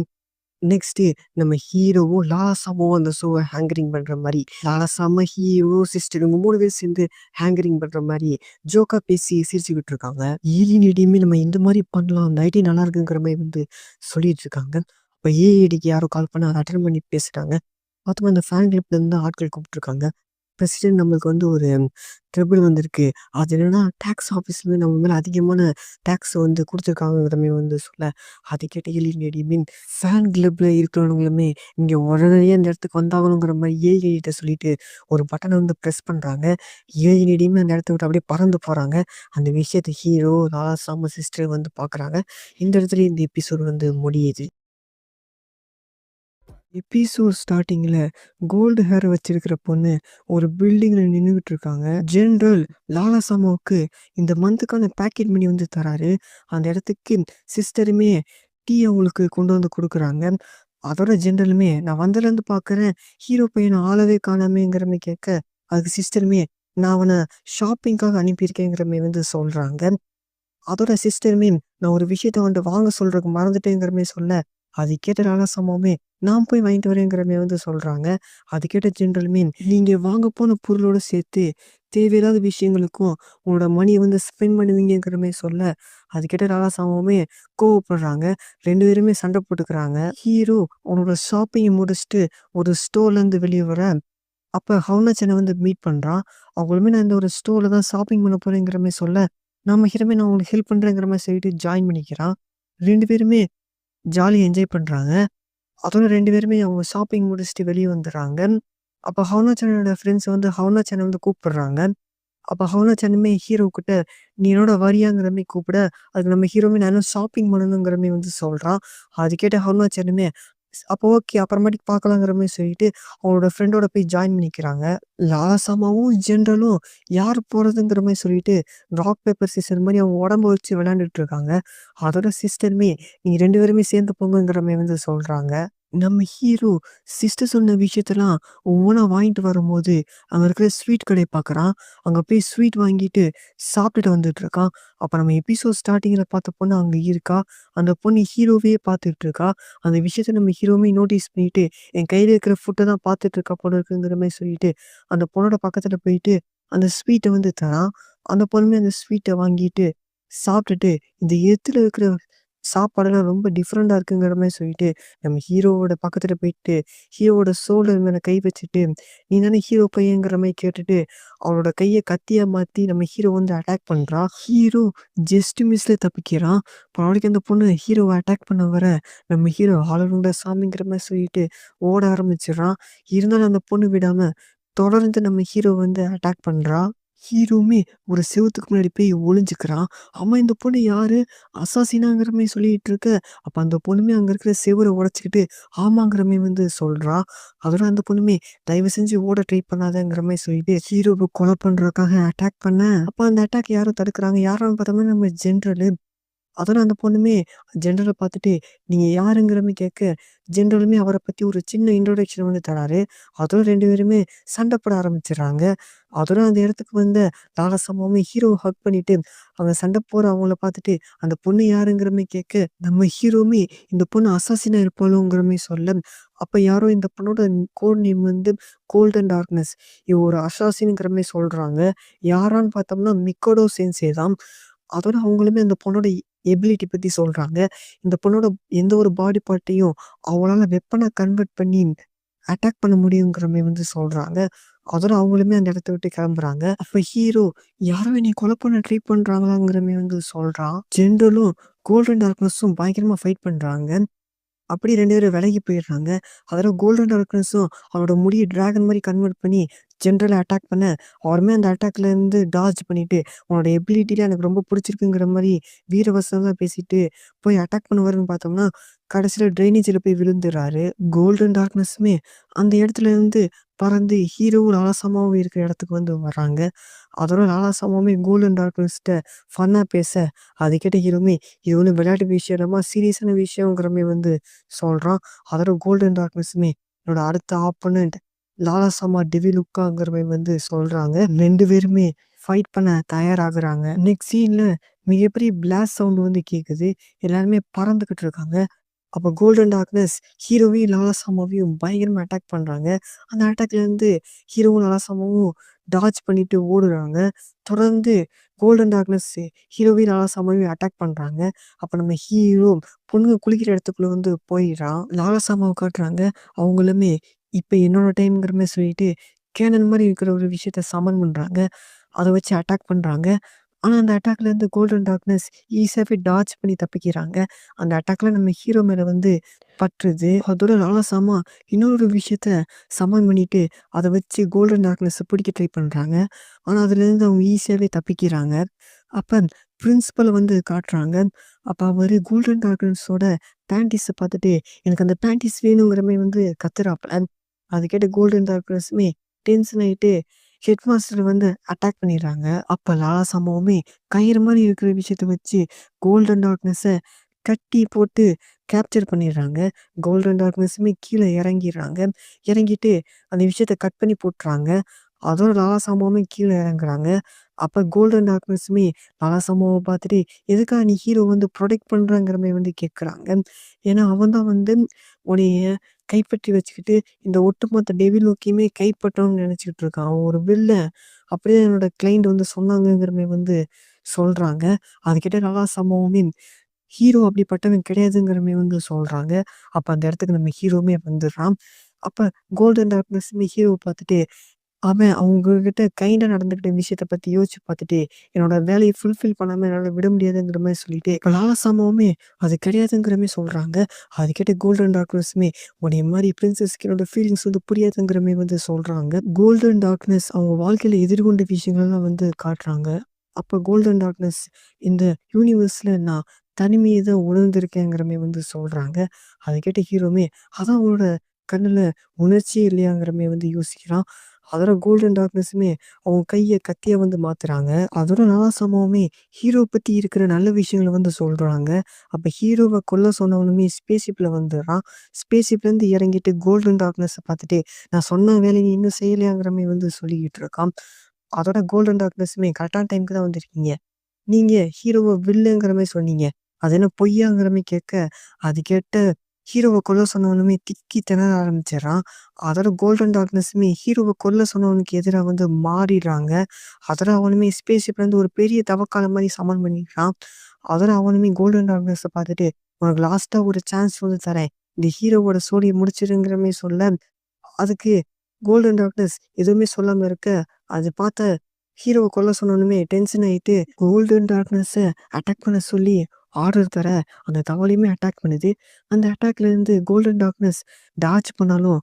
நெக்ஸ்ட்டு நம்ம ஹீரோவும் லாலாசாமாவும் அந்த ஷோவ ஹேங்கரிங் பண்ற மாரி. லாலாசாமா, ஹீரோ, சிஸ்டர் இவங்க 3 பேரும் சேர்ந்து ஹேங்கரிங் பண்ற மாரி ஜோக்கா பேசி சிரிச்சுக்கிட்டு இருக்காங்க. ஏலியன் நம்ம இந்த மாரி பண்ணலாம். அந்த ஐடியா நல்லா இருக்குங்கிற மாரி வந்து சொல்லிட்டு இருக்காங்க. அப்ப ஏஐடிக்கு யாரோ கால் பண்ணி அத அட்டெண்ட் பண்ணி பேசுறாங்க. பார்த்தோம்னா அந்த ஃபேன் கிளப்ல இருந்து ஆட்கள் கூப்பிட்டுருக்காங்க. பிரசிடென்ட் நம்மளுக்கு வந்து ஒரு ட்ரபிள் வந்திருக்கு. அது என்னன்னா டாக்ஸ் ஆஃபீஸ்ல நம்ம மேல அதிகமான டாக்ஸ் வந்து குடுத்துருக்காங்கங்கிற மாரி வந்து சொல்ல, அது கேட்ட ஏலியன் மீன் ஃபேன் கிளப்ல இருக்கிறவங்களுமே இங்க உடனடியா இந்த இடத்துக்கு வந்தாகணுங்கிற மாரி ஏஐடிட்ட சொல்லிட்டு ஒரு பட்டன வந்து பிரஸ் பண்றாங்க. ஏஐடியுமே அந்த இடத்த விட்டு அப்படியே பறந்து போறாங்க. அந்த விஷயத்த ஹீரோ, லாலா-சாமா சிஸ்டர் வந்து பார்க்குறாங்க. இந்த இடத்துலயே இந்த எபிசோட் வந்து முடியுது. எபிசோட் ஸ்டார்ட்டிங்ல கோல்டு ஹேர் வச்சிருக்கிற பொண்ணு ஒரு பில்டிங்ல நின்னுகிட்டு இருக்காங்க. ஜெனரல் லாலாசாமாவுக்கு இந்த மந்த்துக்கான பாக்கெட் மணி வந்து தராரு. அந்த இடத்துக்கு சிஸ்டருமே டீ அவங்களுக்கு கொண்டு வந்து குடுக்குறாங்க. அதோட ஜெனரலுமே நான் வந்ததுலேருந்து பார்க்குறேன் ஹீரோ பையன ஆளவே காணாமேங்கிற மாரி கேட்க, அதுக்கு சிஸ்டருமே நான் அவன ஷாப்பிங்காக அனுப்பியிருக்கேங்கிற மாரி வந்து சொல்றாங்க. அதோட சிஸ்டருமே நான் ஒரு விஷயத்த வந்துட்டு வாங்க சொல்றதுக்கு மறந்துட்டேங்கிற மாரி சொல்ல, அது கேட்ட ராலாசாமாவுமே நான் போய் வாங்கிட்டு வரேங்கிற மாரி வந்து சொல்றாங்க. அது கேட்ட ஜெனரலுமே நீங்க வாங்க போன பொருளோட சேர்த்து தேவையில்லாத விஷயங்களுக்கும் உங்களோட மணிய வந்து ஸ்பெண்ட் பண்ணுவீங்கங்கிற மாரி சொல்ல, அது கேட்ட ராலாசாமாவுமே கோவப்படுறாங்க. 2 பேருமே சண்டை போட்டுக்கிறாங்க. ஹீரோ அவனோட ஷாப்பிங்க முடிச்சுட்டு ஒரு ஸ்டோர்லேருந்து வெளிய வர, அப்ப ஹவுனச்சன வந்து மீட் பண்றான். அவங்களுமே நான் இந்த ஒரு ஸ்டோர்ல தான் ஷாப்பிங் பண்ண போறேங்கிற மாரி சொல்ல, நம்ம ஹீரோமே நான் உங்களுக்கு ஹெல்ப் பண்றேங்கிற மாரி சொல்லிட்டு ஜாயின் பண்ணிக்கிறான். 2 பேருமே ஜாலியா என்ஜாய் பண்றாங்க. அதோட 2 பேருமே அவங்க ஷாப்பிங் முடிச்சுட்டு வெளிய வந்துர்றாங்க. அப்ப ஹவுனா-சானோட ஃப்ரெண்ட்ஸ் வந்து ஹவுனா-சான வந்து கூப்பிடுறாங்க. அப்ப ஹவுனா-சானுமே ஹீரோ கிட்ட, "நீ என்னோட வரியாங்கிற" மாரி கூப்பிட, அதுக்கு நம்ம ஹீரோவுமே நான் இன்னும் ஷாப்பிங் பண்ணணுங்கிற மாரி வந்து சொல்றான். அது கேட்ட ஹவுனா-சானுமே, அப்போ ஓகே அப்புறமேட்டுக்கு பார்க்கலாங்கிற மாரி சொல்லிட்டு, அவங்களோட ஃப்ரெண்டோட போய் ஜாயின் பண்ணிக்கிறாங்க. லாசாமாவும், ஜெனரலும் யார் போறதுங்கிற மாரி சொல்லிட்டு, ராக் பேப்பர் சிசர் மாரி அவங்க உடம்ப வச்சு விளையாண்டுட்டு இருக்காங்க. அதோட சிஸ்டருமே, "நீங்க 2 பேருமே சேர்ந்து போங்கங்கிற" மாரி வந்து சொல்றாங்க. நம்ம ஹீரோ சிஸ்டர் சொன்ன விஷயத்தெல்லாம் ஒவ்வொன்னா வாங்கிட்டு வரும்போது, அங்க இருக்கிற ஸ்வீட் கடைய பார்க்குறான். அங்க போய் ஸ்வீட் வாங்கிட்டு சாப்பிட்டுட்டு வந்துட்டு இருக்கான். அப்ப நம்ம எபிசோட் ஸ்டார்ட்டிங்ல பார்த்த பொண்ணு அங்க இருக்கா. அந்த பொண்ணு ஹீரோவையே பார்த்துட்டு இருக்கா. அந்த விஷயத்த நம்ம ஹீரோவுமே நோட்டீஸ் பண்ணிட்டு, என் கையில இருக்கிற ஃபுட்ட தான் பார்த்துட்டு இருக்கா போல இருக்குங்கிற மாரி சொல்லிட்டு, அந்த பொண்ணோட பக்கத்துல போயிட்டு அந்த ஸ்வீட்ட வந்து தரான். அந்த பொண்ணுமே அந்த ஸ்வீட்ட வாங்கிட்டு சாப்பிட்டுட்டு, இந்த எத்துல இருக்கிற சாப்பாடெல்லாம் ரொம்ப டிஃபரெண்டா இருக்குங்கிற மாரி சொல்லிட்டு, நம்ம ஹீரோவோட பக்கத்துல போயிட்டு, ஹீரோவோட ஷோல்டர் மேல கை வச்சுட்டு, "நீ தானே ஹீரோ பையங்கிற" மாரி கேட்டுட்டு, அவளோட கைய கத்தியா மாத்தி நம்ம ஹீரோ வந்து அட்டாக் பண்றான். ஹீரோ ஜஸ்ட் மிஸ்ல தப்பிக்கிறான். நாளைக்கு அந்த பொண்ணு ஹீரோவ அட்டாக் பண்ண வர, நம்ம ஹீரோ "ஆளவனுண்டா சாமிங்கிற" மாரி சொல்லிட்டு ஓட ஆரம்பிச்சுடுறான். இருந்தாலும் அந்த பொண்ணு விடாம, தொடர்ந்து நம்ம ஹீரோ வந்து அட்டாக் பண்றா. ஹீரோவுமே ஒரு செவுத்துக்கு முன்னாடி போய் ஒளிஞ்சுக்கிறான். ஆமா இந்த பொண்ணு யாரு? அசாசினாங்கிற மாரி சொல்லிட்டு இருக்க, அப்ப அந்த பொண்ணுமே அங்க இருக்கிற செவுர உடைச்சுக்கிட்டு, ஆமாங்கிற மாரி வந்து சொல்றா. அதோட அந்த பொண்ணுமே, "தயவு செஞ்சு ஓட ட்ரை பண்ணாதங்கிற" மாரி சொல்லிட்டு, ஹீரோவ கொலை பண்றதுக்காக அட்டாக் பண்ண, அப்ப அந்த அட்டாக் யாரோ தடுக்குறாங்க. யாருன்னு பார்த்தோம்னா நம்ம ஜெனரலு. அதோட அந்த பொண்ணுமே ஜெனரல பார்த்துட்டு, "நீங்க யாருங்கிற மாரி கேட்க, ஜெனரலுமே அவர பத்தி ஒரு சின்ன இன்ட்ரோடக்ஷன் வந்து தராரு. அதோட 2 பேருமே சண்ட போட ஆரம்பிச்சுடுறாங்க. அதோட அந்த இடத்துக்கு வந்த லாலா சம்மாவுமே ஹீரோவ ஹக் பண்ணிட்டு, அவங்க சண்ட போட அவங்கள பார்த்துட்டு, அந்த பொண்ணு யாருங்கிற மாரி கேட்க, நம்ம ஹீரோவுமே இந்த பொண்ணு அசாசினா இருப்பாளோங்கிற மாரி சொல்ல, அப்ப யாரோ இந்த பொண்ணோட கோட் நேம் வந்து கோல்டன் டார்க்னஸ். இவ ஒரு அசாசின்ங்கிற மாரி சொல்றாங்க. யாரான்னு பார்த்தோம்னா, மிக்கோடோ சென்சே தான். அதோட அவங்களுமே அந்த பொண்ணோட எபிலிட்டி பத்தி சொல்றாங்க. இந்த பொண்ணோட எந்த ஒரு பாடி பார்ட்டையும் அவங்களால வெப்பனா கன்வெர்ட் பண்ணி அட்டாக் பண்ண முடியுங்கிற மாரி வந்து சொல்றாங்க. அதோட அவங்களுமே அந்த இடத்த விட்டு கிளம்புறாங்க. அப்ப ஹீரோ யாரோ என்னைய கொலை பண்ண ட்ரை பண்றாங்களாங்கிற மாரி வந்து சொல்றான். ஜெனரலும் கோல்டன் டார்க்னஸும் பயங்கரமா ஃபைட் பண்றாங்க. அப்படி 2 பேரும் விலகி போயிடுறாங்க. அதோட கோல்டன் டார்க்னஸும் அவரோட முடிய டிராகன் மாரி கன்வெர்ட் பண்ணி ஜெனரல அட்டாக் பண்ண, அவருமே அந்த அட்டாக்லேருந்து டாட்ஜ் பண்ணிட்டு, "உன்னோட எபிலிட்டிலாம் எனக்கு ரொம்ப புடிச்சிருக்குங்கிற" மாரி வீரவசனமா பேசிட்டு போய் அட்டாக் பண்ணுவாருன்னு பார்த்தோம்னா, கடைசியில ட்ரைனேஜ்ல போய் விழுந்துர்றாரு. கோல்டன் டார்க்னஸுமே அந்த இடத்துலருந்து பறந்து ஹீரோவும் லாலாசமாவும் இருக்கிற இடத்துக்கு வந்து வர்றாங்க. அதோட லாலாசமாவுமே கோல்டன் டார்க்னஸ்ட்ட ஃபன்னா பேச, அத கேட்ட ஹீரோவுமே, "இது ஒண்ணும் விளையாட்டு விஷயம் இல்லம்மா, சீரியஸான விஷயங்கிற" மாரி வந்து சொல்றான். அதோட கோல்டன் டார்க்னஸுமே, "என்னோட அடுத்த ஆப்போனன்ட் லாலாசமா டெவிலுக்காங்கிற" மாரி வந்து சொல்றாங்க. 2 பேருமே ஃபைட் பண்ண தயாராகுறாங்க. நெக்ஸ்ட் சீன்ல மிகப்பெரிய பிளாஸ்ட் சவுண்ட் வந்து கேட்குது. எல்லாருமே பறந்துகிட்டு இருக்காங்க. அப்ப கோல்டன் டார்க்னஸ் ஹீரோவையும், லாலாசாமாவையும் பயங்கரமா அட்டாக் பண்றாங்க. அந்த அட்டாக்லேருந்து ஹீரோவும், லாலாசாமாவும் டாட்ஜ் பண்ணிட்டு ஓடுறாங்க. தொடர்ந்து கோல்டன் டார்க்னஸ் ஹீரோவையும், லாலாசாமாவையும் அட்டாக் பண்றாங்க. அப்ப நம்ம ஹீரோ பொண்ணுங்க குளிக்கிற இடத்துக்குள்ள வந்து போயிடுறான். லாலாசாமாவ காட்டுறாங்க. அவங்களுமே இப்ப என்னோட டைம்ங்கிற மாரி சொல்லிட்டு, கேனன் மாரி இருக்கிற ஒரு விஷயத்த சமன் பண்றாங்க. அத வச்சு அட்டாக் பண்றாங்க. ஆனா, அந்த அட்டாக்லேருந்து கோல்டன் டார்க்னஸ் ஈஸியாவே டாட்ஜ் பண்ணி தப்பிக்கிறாங்க. அந்த அட்டாக்ல நம்ம ஹீரோ மேல வந்து பட்டுருது. அதோட லாலாசாமா இன்னொரு விஷயத்த சமன் பண்ணிட்டு, அத வச்சு கோல்டன் டார்க்னஸ பிடிக்க ட்ரை பண்றாங்க. ஆனா, அதுலேருந்து அவங்க ஈஸியாவே தப்பிக்கிறாங்க. அப்ப பிரின்சிபல வந்து காட்டுறாங்க. அப்ப அவரு கோல்டன் டார்க்னஸோட பேண்டீஸ பார்த்துட்டு, எனக்கு அந்த பேண்டீஸ் வேணுங்கிற மாரி வந்து கத்துறாப்ல. அத கேட்ட கோல்டன் டார்க்னஸுமே டென்ஷன் ஆயிட்டு ஹெட் மாஸ்டர வந்து அட்டாக் பண்ணிடுறாங்க. அப்ப லாலா சம்பவமே கயிறு மாரி இருக்கிற விஷயத்த வச்சு கோல்டன் டார்க்னஸ கட்டி போட்டு கேப்சர் பண்ணிடுறாங்க. கோல்டன் டார்க்னஸுமே கீழ இறங்கிடுறாங்க. இறங்கிட்டு அந்த விஷயத்த கட் பண்ணி போட்டுறாங்க. அதோட லாலா சம்பவமே கீழ இறங்குறாங்க. அப்ப கோல்டன் டார்க்னஸுமே லாலா சம்பவம பார்த்துட்டு, "எதுக்காக நீ ஹீரோ வந்து புரொடெக்ட் பண்றங்கிற" மாரி வந்து கேட்குறாங்க. ஏன்னா அவன் தான் வந்து உன்னைய கைப்பற்றி வச்சுக்கிட்டு இந்த ஒட்டுமொத்த டெவிலோக்கியுமே கைப்பற்றணும்னு நெனச்சுக்கிட்டு இருக்கான். அவன் ஒரு வில்லன். அப்படியே என்னோட கிளையண்ட் வந்து சொன்னாங்கங்கிற மாரி வந்து சொல்றாங்க. அது கேட்ட லாலா சம்பவமே ஹீரோ அப்படிப்பட்டவன் கிடையாதுங்கிற மாரி வந்து சொல்றாங்க. அப்ப அந்த இடத்துக்கு நம்ம ஹீரோவுமே வந்துடுறான். அப்ப கோல்டன் டார்க்னஸுமே ஹீரோவ பார்த்துட்டு, அவன் அவங்ககிட்ட கைண்டா நடந்துக்கிட்ட விஷயத்த பத்தி யோசிச்சு பார்த்துட்டு, என்னோட வேலைய ஃபுல்ஃபில் பண்ணாம என்னால விட முடியாதுங்கிற மாரி சொல்லிட்டு, இப்ப லாலா சம்பவமே அது கிடையாதுங்கிற மாரி சொல்றாங்க. அது கேட்ட கோல்டன் டார்க்னஸுமே, "உன்னைய மாரி பிரின்சஸ்க்கு என்னோட ஃபீலிங்ஸ் வந்து புரியாதுங்கிற" மாரி வந்து சொல்றாங்க. கோல்டன் டார்க்னஸ் அவங்க வாழ்க்கையில எதிர்கொண்ட விஷயங்கள்லாம் வந்து காட்டுறாங்க. அப்ப கோல்டன் டார்க்னஸ், "இந்த யூனிவர்ஸ்ல நான் தனிமைய தான் உணர்ந்திருக்கேங்கிற" மாரி வந்து சொல்றாங்க. அத கேட்ட ஹீரோவுமே, அதான் அவனோட கண்ணுல உணர்ச்சியே இல்லையாங்கிற மாரி வந்து யோசிக்கிறான். அதோட கோல்டன் டார்க்னஸுமே அவங்க கைய கத்தியா வந்து மாத்துறாங்க. அதோட லாலா சம்பவமே ஹீரோ பத்தி இருக்கிற நல்ல விஷயங்கள வந்து சொல்றாங்க. அப்ப ஹீரோவ கொல்ல சொன்னவனுமே ஸ்பேஸ்ஷிப்ல வந்துடுறான். ஸ்பேஸ்ஷிப்லேருந்து இறங்கிட்டு கோல்டன் டார்க்னஸ பார்த்துட்டு, "நான் சொன்ன வேலைய நீ இன்னும் செய்யலையாங்கிற" மாரி வந்து சொல்லிக்கிட்டு இருக்கான். அதோட கோல்டன் டார்க்னஸுமே, "கரெக்டான டைம்க்கு தான் வந்திருக்கீங்க. நீங்க ஹீரோவ வில்லன்ங்கிற மாரி சொன்னீங்க. அது என்ன பொய்யாங்கிற மாரி" கேட்க, அது கேட்ட ஹீரோவ கொல்ல சொன்னவனுமே திக்கி திணற ஆரம்பிச்சிடுறான். அதோட கோல்டன் டார்க்னஸுமே ஹீரோவ கொல்ல சொன்னவனுக்கு எதிரா வந்து மாறிடுறாங்க. அதோட அவனுமே ஸ்பேஸ்ஷிப்லேருந்து ஒரு பெரிய தவக்கால மாரி சமன் பண்ணிடுறான். அதோட அவனுமே கோல்டன் டார்க்னஸ பார்த்துட்டு, "உனக்கு லாஸ்ட்டா ஒரு சான்ஸ் வந்து தரேன். இந்த ஹீரோவோட ஸ்டோரிய முடிச்சிடுங்கிற" மாரி சொல்ல, அதுக்கு கோல்டன் டார்க்னஸ் எதுவுமே சொல்லாம இருக்க, அது பார்த்த ஹீரோவ கொல்ல சொன்னோனமே டென்ஷன் ஆயிட்டு, கோல்டன் டார்க்னஸ அட்டாக் பண்ண சொல்லி ஆர்டர் தர, அந்த தவளையுமே அட்டாக் பண்ணுது. அந்த அட்டாக்லேருந்து கோல்டன் டார்க்னஸ் டாட்ஜ் பண்ணாலும்,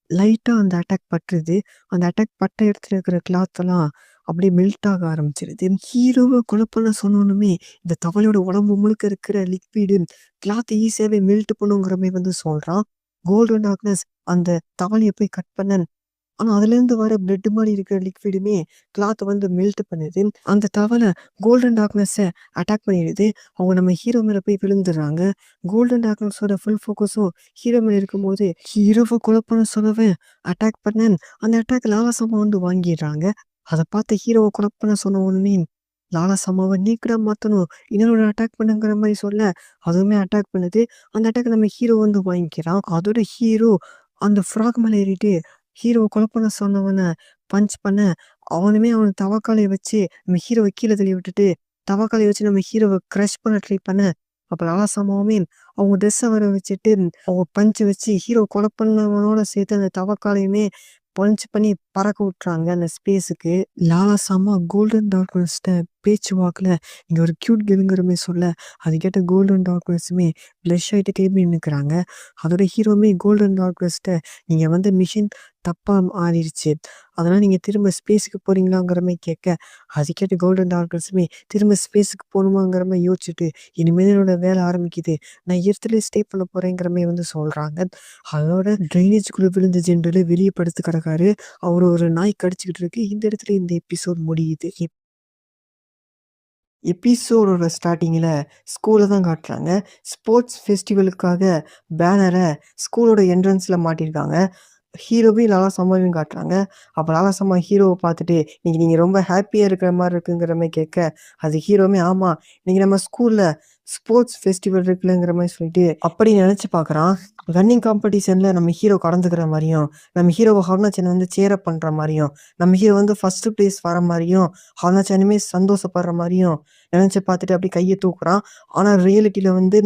லைட்டா அந்த அட்டாக் பட்டுருது. அந்த அட்டாக் பட்ட இடத்துல இருக்கிற கிளாத்தெல்லாம் அப்படியே மெல்ட் ஆக ஆரம்பிச்சிருது. ஹீரோவ கொலை பண்ண சொன்னோனுமே, இந்த தவளையோட உடம்பு முழுக்க இருக்கிற லிக்விடு கிளாத்த ஈஸியாவே மெல்ட் பண்ணுங்கிற மாரி வந்து சொல்றான். கோல்டன் டார்க்னஸ் அந்த தவளைய போய் கட் பண்ண, ஆனா அதுலேருந்து வர பிளட் மாரி இருக்கிற லிக்விடுமே கிளாத்த வந்து மெல்ட் பண்ணுது. அந்த தவளை கோல்டன் டார்க்னஸ்ஸ அட்டாக் பண்ணிடுது. அவங்க நம்ம ஹீரோ மேல போய் விழுந்துடுறாங்க. கோல்டன் டார்க்னஸோட ஃபுல் ஃபோக்கஸும் ஹீரோ மேல இருக்கும்போது, ஹீரோவ கொலை பண்ண சொன்னவன் அட்டாக் பண்ண, அந்த அட்டாக் லாலாசமா வந்து வாங்கிடுறாங்க. அத பார்த்த ஹீரோவ கொலை பண்ண சொன்ன உடனே, லாலாசமாவ நீக்குடா மாத்தணும். இன்னொரு அட்டாக் பண்ணுங்கிற மாரி சொல்ல, அதுவுமே அட்டாக் பண்ணுது. அந்த அட்டாக் நம்ம ஹீரோ வந்து வாங்கிக்கிறான். அதோட ஹீரோ அந்த ஃப்ராக் மேல ஏறிட்டு, ஹீரோவ கொலை பண்ண சொன்னவன பஞ்ச் பண்ண, அவனுமே அவன் தவக்காலைய வச்சு நம்ம ஹீரோவ கீழ தள்ளி விட்டுட்டு, தவக்காலைய வச்சு நம்ம ஹீரோவ கிரஷ் பண்ண ட்ரை பண்ண, அப்ப லாலாசமாவுமே அவங்க ட்ரெஸ்ஸ வர வச்சுட்டு, அவங்க பஞ்ச் வச்சு ஹீரோ கொலை பண்ணவனோட சேர்த்து அந்த தவக்காலையுமே பஞ்ச் பண்ணி பறக்க விட்டுறாங்க அந்த ஸ்பேஸுக்கு. லாலாசமா கோல்டன் டார்க்னஸ்ட்ட பேச்சு வாக்குல, "இங்க ஒரு கியூட் கேர்ள்ங்கிற மாரி" சொல்ல, அது கேட்ட கோல்டன் டார்க்னஸுமே ப்ளஷ் ஆயிட்டு திரும்பி நின்னுக்கிறாங்க. அதோட ஹீரோவுமே கோல்டன் டார்க்னஸ்ட்ட, "நீங்க வந்து மிஷின் தப்பா மாறிருச்சு. அதனால நீங்க திரும்ப ஸ்பேஸுக்கு போறீங்களாங்கிற மாரி" கேட்க, அது கேட்ட கோல்டன் டார்க்னஸுமே திரும்ப ஸ்பேஸுக்கு போணுமாங்கிற மாரி யோசிச்சுட்டு, "இனிமேல் என்னோட வேலை ஆரம்பிக்குது. நான் எர்த்லயே ஸ்டே பண்ண போறேங்கிற" மாரி வந்து சொல்றாங்க. அதோட ட்ரைனேஜ்குள்ள விழுந்த ஜெனரல வெளிய படுத்து கிடக்காரு. அவர ஒரு நாய் கடிச்சுக்கிட்டு இருக்கு. இந்த இடத்துல இந்த எபிசோட் முடியுது. எபிசோடோட ஸ்டார்ட்டிங்கில ஸ்கூல தான் காட்டுறாங்க. ஸ்போர்ட்ஸ் ஃபெஸ்டிவலுக்காக பேனர ஸ்கூலோட என்ட்ரன்ஸ்ல மாட்டியிருக்காங்க. ஹீரோவையும் லாலாசம்மாவையும் காட்டுறாங்க. அப்ப லாலாசம்மா ஹீரோவ பார்த்துட்டு, "இன்னைக்கு நீங்க ரொம்ப ஹேப்பியா இருக்கிற மாரி இருக்குங்கிற" மாரி கேட்க, அது ஹீரோவுமே, "ஆமா, இன்னைக்கு நம்ம ஸ்கூல்ல ஸ்போர்ட்ஸ் ஃபெஸ்டிவல் இருக்குல்லங்கிற" மாரி சொல்லிட்டு அப்படி நெனச்சு பார்க்குறான். ரன்னிங் காம்படிஷன்ல நம்ம ஹீரோ கலந்துக்கிற மாரியும், நம்ம ஹீரோவ ஹருணாச்சன் வந்து சேர் அப் பண்ற மாரியும், நம்ம ஹீரோ வந்து ஃபர்ஸ்ட் பிளேஸ் வர மாரியும், ஹருணாச்சனுமே சந்தோஷப்படுற மாரியும் நெனச்சு பார்த்துட்டு அப்படியே கைய தூக்குறான். ஆனா ரியாலிட்டில வந்து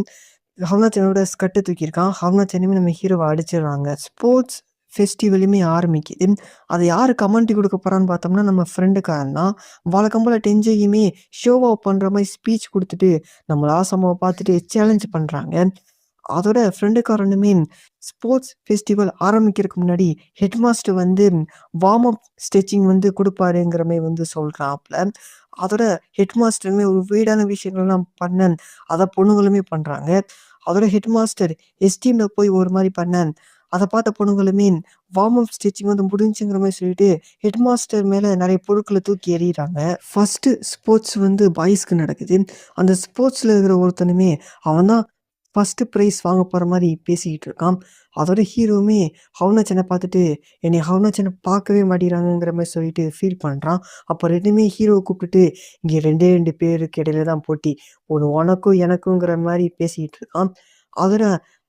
ஹருணாச்சனோட ஸ்கர்ட்ட தூக்கியிருக்கான். ஹருணாச்சனுமே நம்ம ஹீரோவ அடிச்சிடுறாங்க. ஸ்போர்ட்ஸ் ஃபெஸ்டிவலுமே ஆரம்பிக்குது. அத யாரு கமெண்ட்ரி குடுக்க போறான்னு பார்த்தோம்னா, நம்ம ஃப்ரெண்டுக்காரன் தான். வழக்கம் போல டென்ஜெயுமே ஷோ ஆஃப் பண்ற மாரி ஸ்பீச் குடுத்துட்டு, நம்ம லாசம்மாவ பார்த்துட்டு சேலஞ்ச் பண்றாங்க. அதோட ஃப்ரெண்டுக்காரனுமே ஸ்போர்ட்ஸ் ஃபெஸ்டிவல் ஆரம்பிக்கிறதுக்கு முன்னாடி ஹெட் மாஸ்டர் வந்து வார்ம் அப் ஸ்ட்ரெச்சிங் வந்து குடுப்பாருங்கிற மாரி வந்து சொல்றாப்ல. அதோட ஹெட் மாஸ்டருமே ஒரு வீடான விஷயங்கள்லாம் பண்ண, அத பொண்ணுங்களுமே பண்றாங்க. அதோட ஹெட் மாஸ்டர் எஸ்டீம்ல போய் ஒரு மாரி பண்ண, அத பார்த்த பொண்ணுங்களுமே வார்ம் அப் ஸ்ட்ரெச்சிங் வந்து முடிஞ்சுங்கிற மாரி சொல்லிட்டு, ஹெட் மாஸ்டர் மேல நெறைய பொருட்கள தூக்கி எறியுறாங்க. ஃபர்ஸ்ட்டு ஸ்போர்ட்ஸ் வந்து பாய்ஸ்க்கு நடக்குது. அந்த ஸ்போர்ட்ஸ்ல இருக்கிற ஒருத்தனுமே, அவன் தான் ஃபர்ஸ்ட்டு பிரைஸ் வாங்க போற மாரி பேசிக்கிட்டு இருக்கான். அதோட ஹீரோவுமே ஹருணாச்சன பார்த்துட்டு, என்னைய ஹருணாச்சன பார்க்கவே மாட்டேங்கிறாங்கங்கிற மாரி சொல்லிட்டு ஃபீல் பண்றான். அப்ப 2மே ஹீரோவ கூப்பிட்டுட்டு, "இங்க 2 பேருக்கு இடையில தான் போட்டி. ஒண்ணு உனக்கும் எனக்குங்கிற" மாரி பேசிக்கிட்டு இருக்கான். அதோட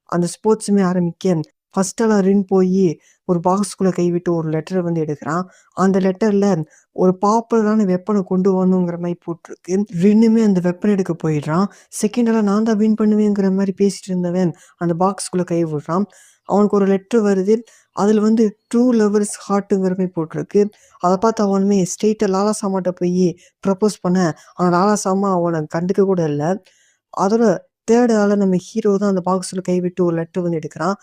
அந்த ஸ்போர்ட்ஸுமே ஆரம்பிக்க, ஃபர்ஸ்ட் ஆளா ரின் போயி ஒரு பாக்ஸ்குள்ள கைவிட்டு ஒரு லெட்டர வந்து எடுக்குறான். அந்த லெட்டர்ல ஒரு பாப்புலரான வெப்பன கொண்டு வரணுங்கிற மாரி போட்டிருக்கு. ரின்னுமே அந்த வெப்பன் எடுக்க போயிடுறான். செகண்ட் ஆளா நான் தான் வின் பண்ணுவேங்கிற மாரி பேசிட்டு இருந்தவன் அந்த பாக்ஸ்குள்ள கை விடுறான். அவனுக்கு ஒரு லெட்டர் வருது. அதுல வந்து ட்ரூ லவ்வர்ஸ் ஹார்ட்டுங்கிற மாரி போட்டிருக்கு. அத பார்த்து அவனுமே ஸ்ட்ரெய்ட்டா லாலாசாமாட்ட போயி ப்ரப்போஸ் பண்ண, ஆனா லாலாசாமா அவன கண்டுக்க கூட இல்ல. அதோட 3 ஆளா நம்ம ஹீரோ தான் அந்த பாக்ஸ்ல கைவிட்டு ஒரு லெட்டர் வந்து எடுக்குறான்.